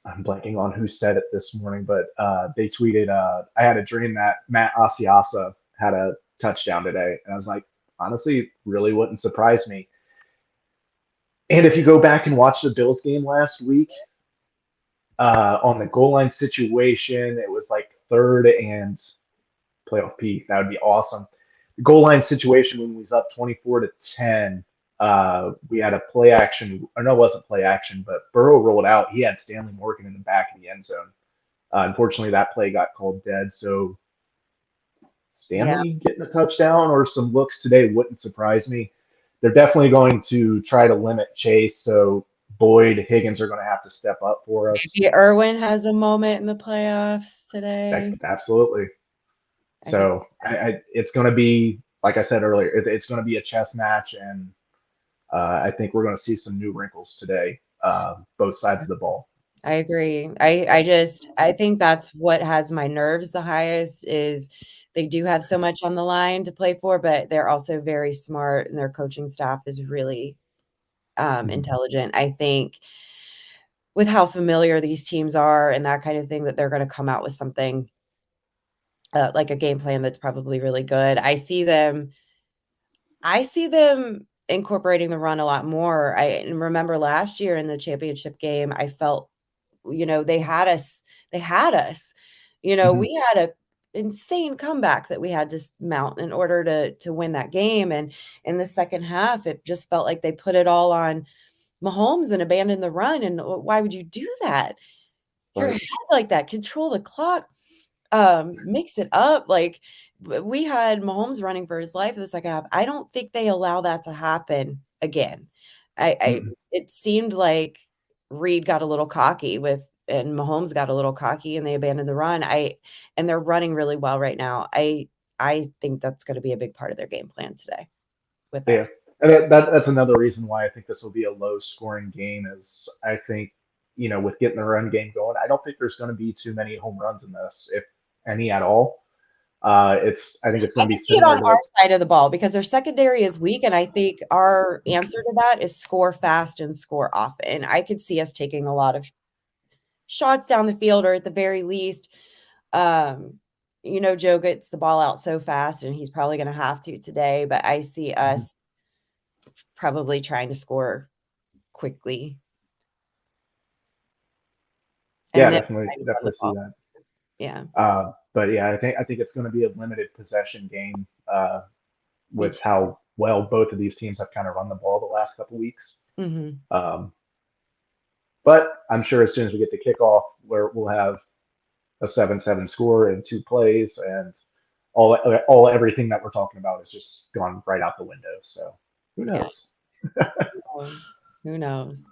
I'm blanking on who said it this morning, but they tweeted, I had a dream that Matt Asiasa had a touchdown today. And I was like, honestly, it really wouldn't surprise me. And if you go back and watch the Bills game last week, on the goal line situation, it was like third and playoff P. That would be awesome. The goal line situation when we was up 24-10, we had a play action, or no, it wasn't play action, but Burrow rolled out. He had Stanley Morgan in the back of the end zone. Unfortunately, that play got called dead. So Stanley getting a touchdown or some looks today wouldn't surprise me. They're definitely going to try to limit Chase. So Boyd, Higgins are going to have to step up for us. Maybe Irwin has a moment in the playoffs today. Absolutely. So it's going to be, like I said earlier, it's going to be a chess match, and I think we're going to see some new wrinkles today, both sides of the ball. I agree. I think that's what has my nerves the highest is they do have so much on the line to play for, but they're also very smart, and their coaching staff is really intelligent. I think with how familiar these teams are and that kind of thing, that they're going to come out with something like a game plan that's probably really good. I see them incorporating the run a lot more. I remember last year in the championship game, I felt, they had us. We had a insane comeback that we had to mount in order to win that game. And in the second half, it just felt like they put it all on Mahomes and abandoned the run. And why would you do that? You're ahead like that. Control the clock. Mix it up. Like we had Mahomes running for his life in the second half. I don't think they allow that to happen again. It seemed like Reed got a little cocky and Mahomes got a little cocky, and they abandoned the run. And they're running really well right now. I think that's going to be a big part of their game plan today with us. And that's another reason why I think this will be a low scoring game. Is I think, with getting the run game going, I don't think there's going to be too many home runs in this, if any at all. I think it's going to be see it on our side of the ball because their secondary is weak, and I think our answer to that is score fast and score often. I could see us taking a lot of shots down the field, or at the very least, Joe gets the ball out so fast, and he's probably going to have to today. But I see us probably trying to score quickly. Yeah, definitely see that. Yeah. But yeah, I think it's going to be a limited possession game with how well both of these teams have kind of run the ball the last couple of weeks. But I'm sure as soon as we get the kickoff, we'll have a 7-7 score in 2 plays, and everything that we're talking about is just gone right out the window. So who knows? Who knows?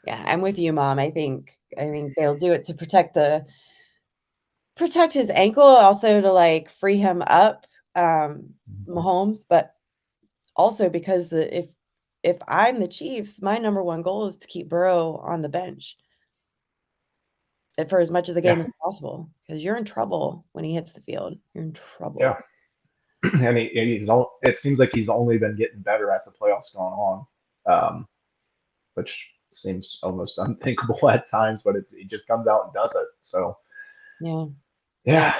Yeah, I'm with you, Mom. I think they'll do it to protect his ankle, also to free him up, Mahomes, but also because if I'm the Chiefs, my number one goal is to keep Burrow on the bench for as much of the game as possible, because you're in trouble when he hits the field. You're in trouble. Yeah. and it seems like he's only been getting better as the playoffs gone on, which seems almost unthinkable at times, but he just comes out and does it. So yeah.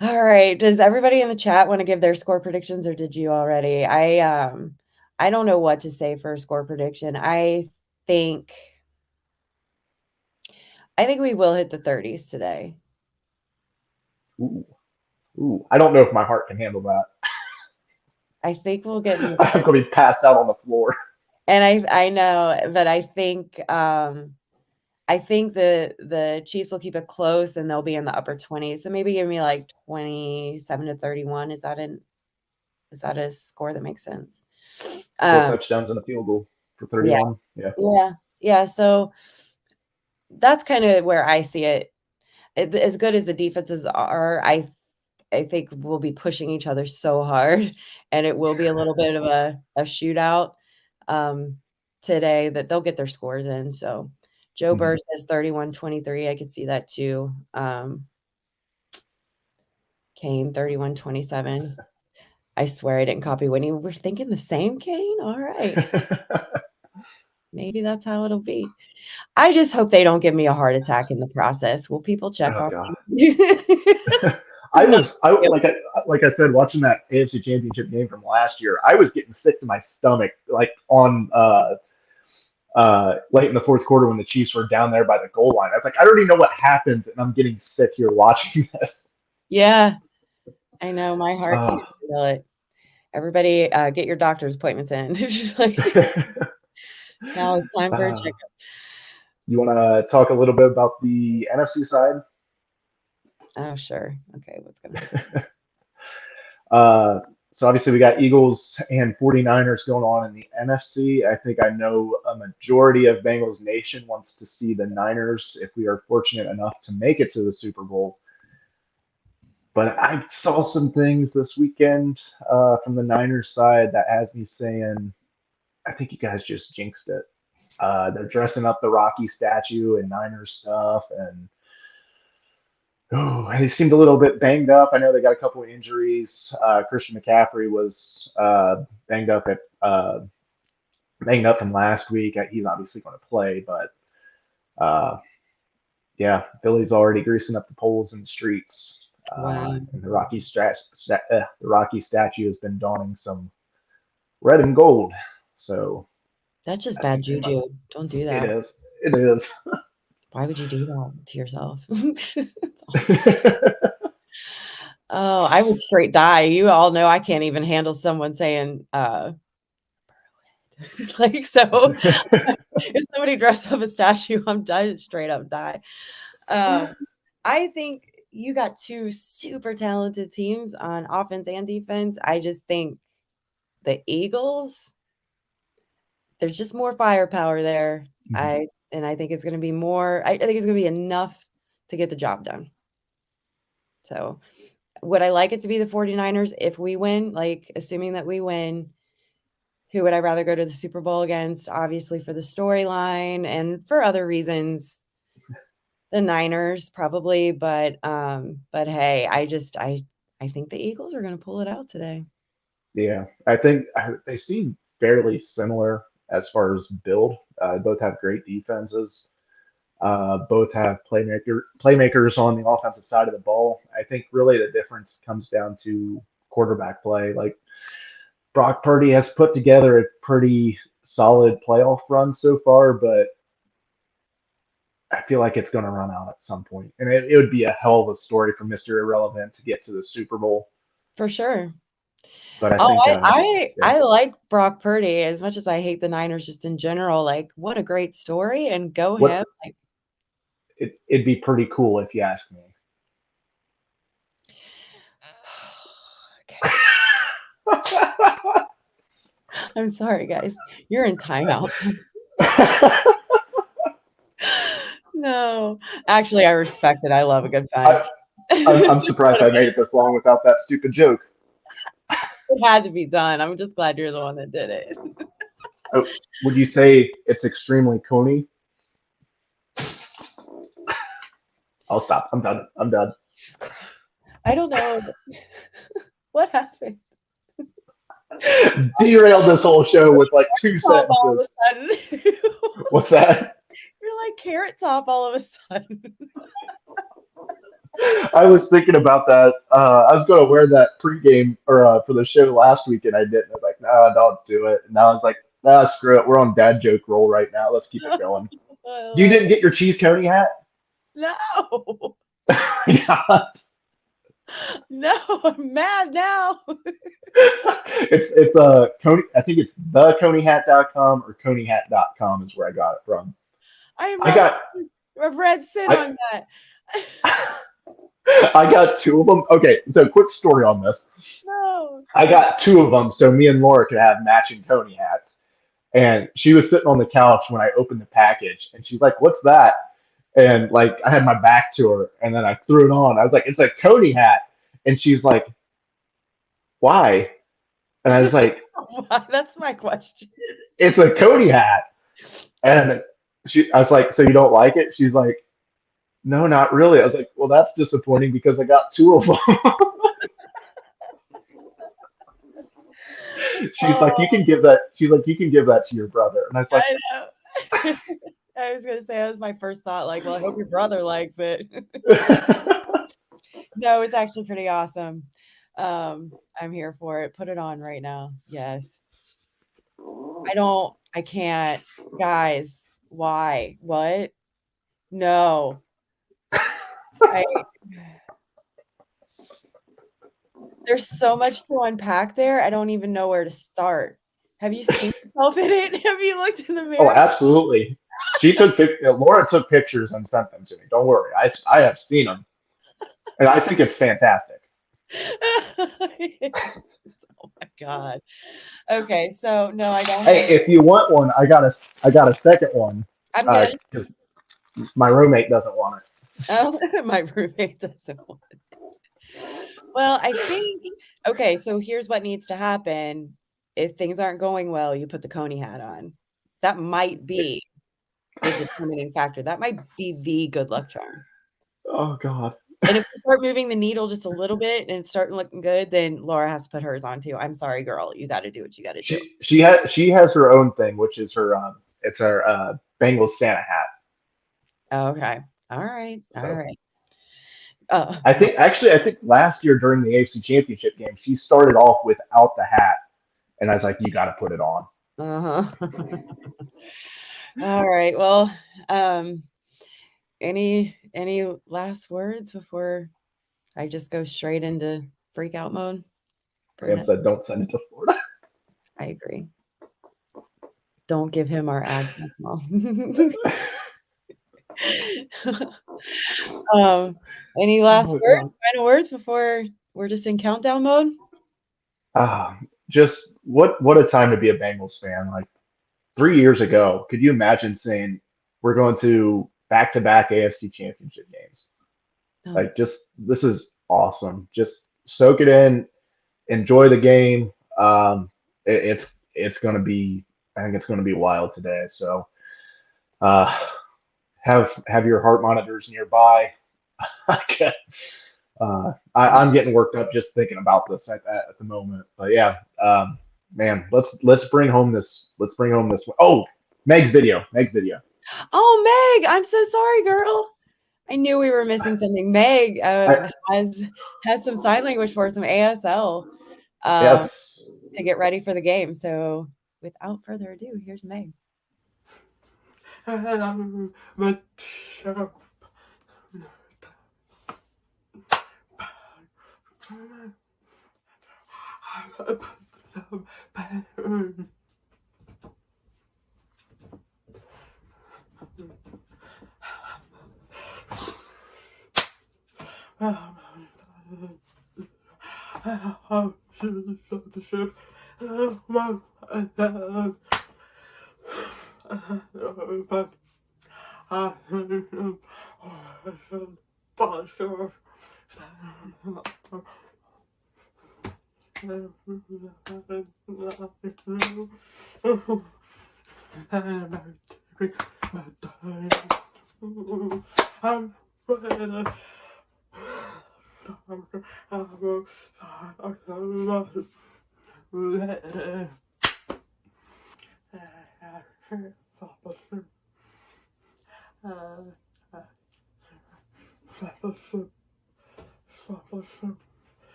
All right. Does everybody in the chat want to give their score predictions, or did you already? I don't know what to say for a score prediction. I think we will hit the 30s today. Ooh. I don't know if my heart can handle that. I think we'll get. I'm going to be passed out on the floor. And I know, but I think the Chiefs will keep it close and they'll be in the upper 20s. So maybe give me like 27-31. Is that a score that makes sense? 4 touchdowns and a field goal for 31. Yeah. So that's kind of where I see it. As good as the defenses are, I think we'll be pushing each other so hard, and it will be a little bit of a shootout today that they'll get their scores in. So Joe Burr says 31-23. I could see that too. Kane 31-27. I swear I didn't copy Winnie. We're thinking the same, Kane. All right. Maybe that's how it'll be. I just hope they don't give me a heart attack in the process. Will people check on me? Like I said, watching that AFC Championship game from last year, I was getting sick to my stomach, like on late in the fourth quarter when the Chiefs were down there by the goal line. I was like, I already know what happens, and I'm getting sick here watching this. Yeah, I know. My heart can't feel it. Everybody, get your doctor's appointments in. Now it's time for a checkup. You want to talk a little bit about the NFC side? Oh, sure. Okay, what's going to happen? So obviously we got Eagles and 49ers going on in the NFC. I think I know a majority of Bengals Nation wants to see the Niners if we are fortunate enough to make it to the Super Bowl. But I saw some things this weekend from the Niners side that has me saying, I think you guys just jinxed it. They're dressing up the Rocky statue and Niners stuff, and they seemed a little bit banged up. I know they got a couple of injuries. Christian McCaffrey was banged up from last week. He's obviously going to play, but Philly's already greasing up the poles in the streets. Wow. And the Rocky statue has been donning some red and gold. So that's just bad juju. Don't do that. It is. Why would you do that to yourself? Oh, I would straight die. You all know I can't even handle someone saying like, so if somebody dressed up a statue, I'm done, straight up die. I think you got two super talented teams on offense and defense. I just think the Eagles, there's just more firepower there. I think it's going to be more. I think it's going to be enough to get the job done. So would I like it to be the 49ers if we win? Like, assuming that we win, who would I rather go to the Super Bowl against? Obviously for the storyline and for other reasons, the Niners probably. But hey, I think the Eagles are going to pull it out today. Yeah, I think they seem fairly similar as far as build. Both have great defenses. Both have playmakers on the offensive side of the ball. I think really the difference comes down to quarterback play. Like Brock Purdy has put together a pretty solid playoff run so far, but I feel like it's going to run out at some point. And it would be a hell of a story for Mr. Irrelevant to get to the Super Bowl. For sure. But I like Brock Purdy as much as I hate the Niners just in general. Like, what a great story, and him. Like, it'd be pretty cool if you ask me. I'm sorry, guys. You're in timeout. No, actually, I respect it. I love a good fun. I'm surprised I made it this long without that stupid joke. It had to be done. I'm just glad you're the one that did it. Would you say it's extremely coney? I'll stop. I'm done. Jesus Christ. I don't know. What happened? Derailed this whole show with like 2 Top all of a sentences. sudden. What's that? You're like Carrot Top all of a sudden. I was thinking about that. I was going to wear that pregame or for the show last week, and I didn't. I was like, no, don't do it. And now I was like, nah, screw it. We're on dad joke roll right now. Let's keep it going. You didn't get your cheese coney hat? No. Yeah. No, I'm mad now. It's a Coney. I think it's theconeyhat.com or coneyhat.com is where I got it from. I got a red sin on that. I got 2 of them. Okay, so quick story on this. No. I got 2 of them so me and Laura could have matching Coney hats. And she was sitting on the couch when I opened the package, and she's like, "What's that?" And like I had my back to her, and then I threw it on. I was like, "It's a Coney hat," and she's like, "Why?" And I was like, That's my question. "It's a Coney hat." And I was like, "So you don't like it?" She's like, "No, not really." I was like, "Well, that's disappointing because I got 2 of them." She's like, "You can give that." She's like, "You can give that to your brother." And I was like, I know. I was gonna say that was my first thought. Like, well, I hope your brother likes it. No, it's actually pretty awesome. I'm here for it. Put it on right now. Yes. I can't. Guys, why? What? No. There's so much to unpack there. I don't even know where to start. Have you seen yourself in it? Have you looked in the mirror? Oh, absolutely. Laura took pictures and sent them to me. Don't worry. I have seen them. And I think it's fantastic. Oh my God. Okay, so no, I don't. Hey, if you want one, I got a second one. I'm good. Because my roommate doesn't want it. Oh, my roommate doesn't want it. Well, I think okay, so here's what needs to happen. If things aren't going well, you put the Coney hat on. That might be the determining factor. That might be the good luck charm. Oh God. And if you start moving the needle just a little bit and it's starting looking good, then Laura has to put hers on too. I'm sorry, girl. You got to do what you got to do. She has her own thing, which is her it's her Bengals Santa hat. Okay. All right. So, all right. I think last year during the AFC Championship game, she started off without the hat, and I was like, "You got to put it on." All right. Well, any last words before I just go straight into freak out mode? Graham said, "Don't send it to Florida." I agree. Don't give him our address, Mom. Any last words, final words before we're just in countdown mode? Just what a time to be a Bengals fan. Like 3 years ago, could you imagine saying we're going to back-to-back AFC Championship games? Like, just this is awesome. Just soak it in, enjoy the game. It's gonna be, I think it's gonna be wild today. So, have your heart monitors nearby. I'm getting worked up just thinking about this at the moment. But yeah, man, let's bring home this. Oh, Meg's video. Oh, Meg, I'm so sorry, girl. I knew we were missing something. Meg has some sign language for some ASL Yes. to get ready for the game. So without further ado, here's Meg.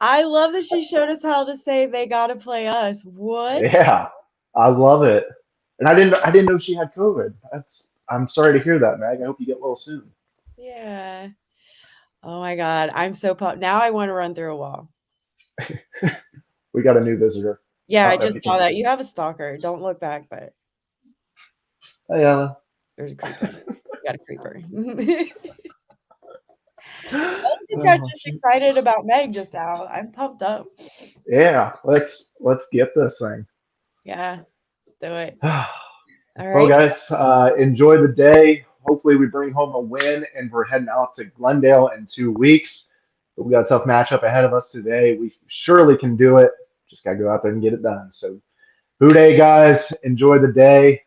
I love that she showed us how to say they gotta play us. What? Yeah, I love it. And I didn't know she had COVID. I'm sorry to hear that, Meg. I hope you get well soon. Yeah. Oh my God. I'm so pumped. Now I want to run through a wall. We got a new visitor. Yeah, I Thought that just saw became- that. You have a stalker. Don't look back, but Hey, Ella. there's a creeper. You got a creeper. I just got Oh, just excited about Meg just now. I'm pumped up. yeah, let's get this thing. Yeah, let's do it. Well, All right. guys, enjoy the day. Hopefully, we bring home a win, and we're heading out to Glendale in 2 weeks. But we got a tough matchup ahead of us today. We surely can do it. Just got to go out there and get it done. So, Day, guys. Enjoy the day.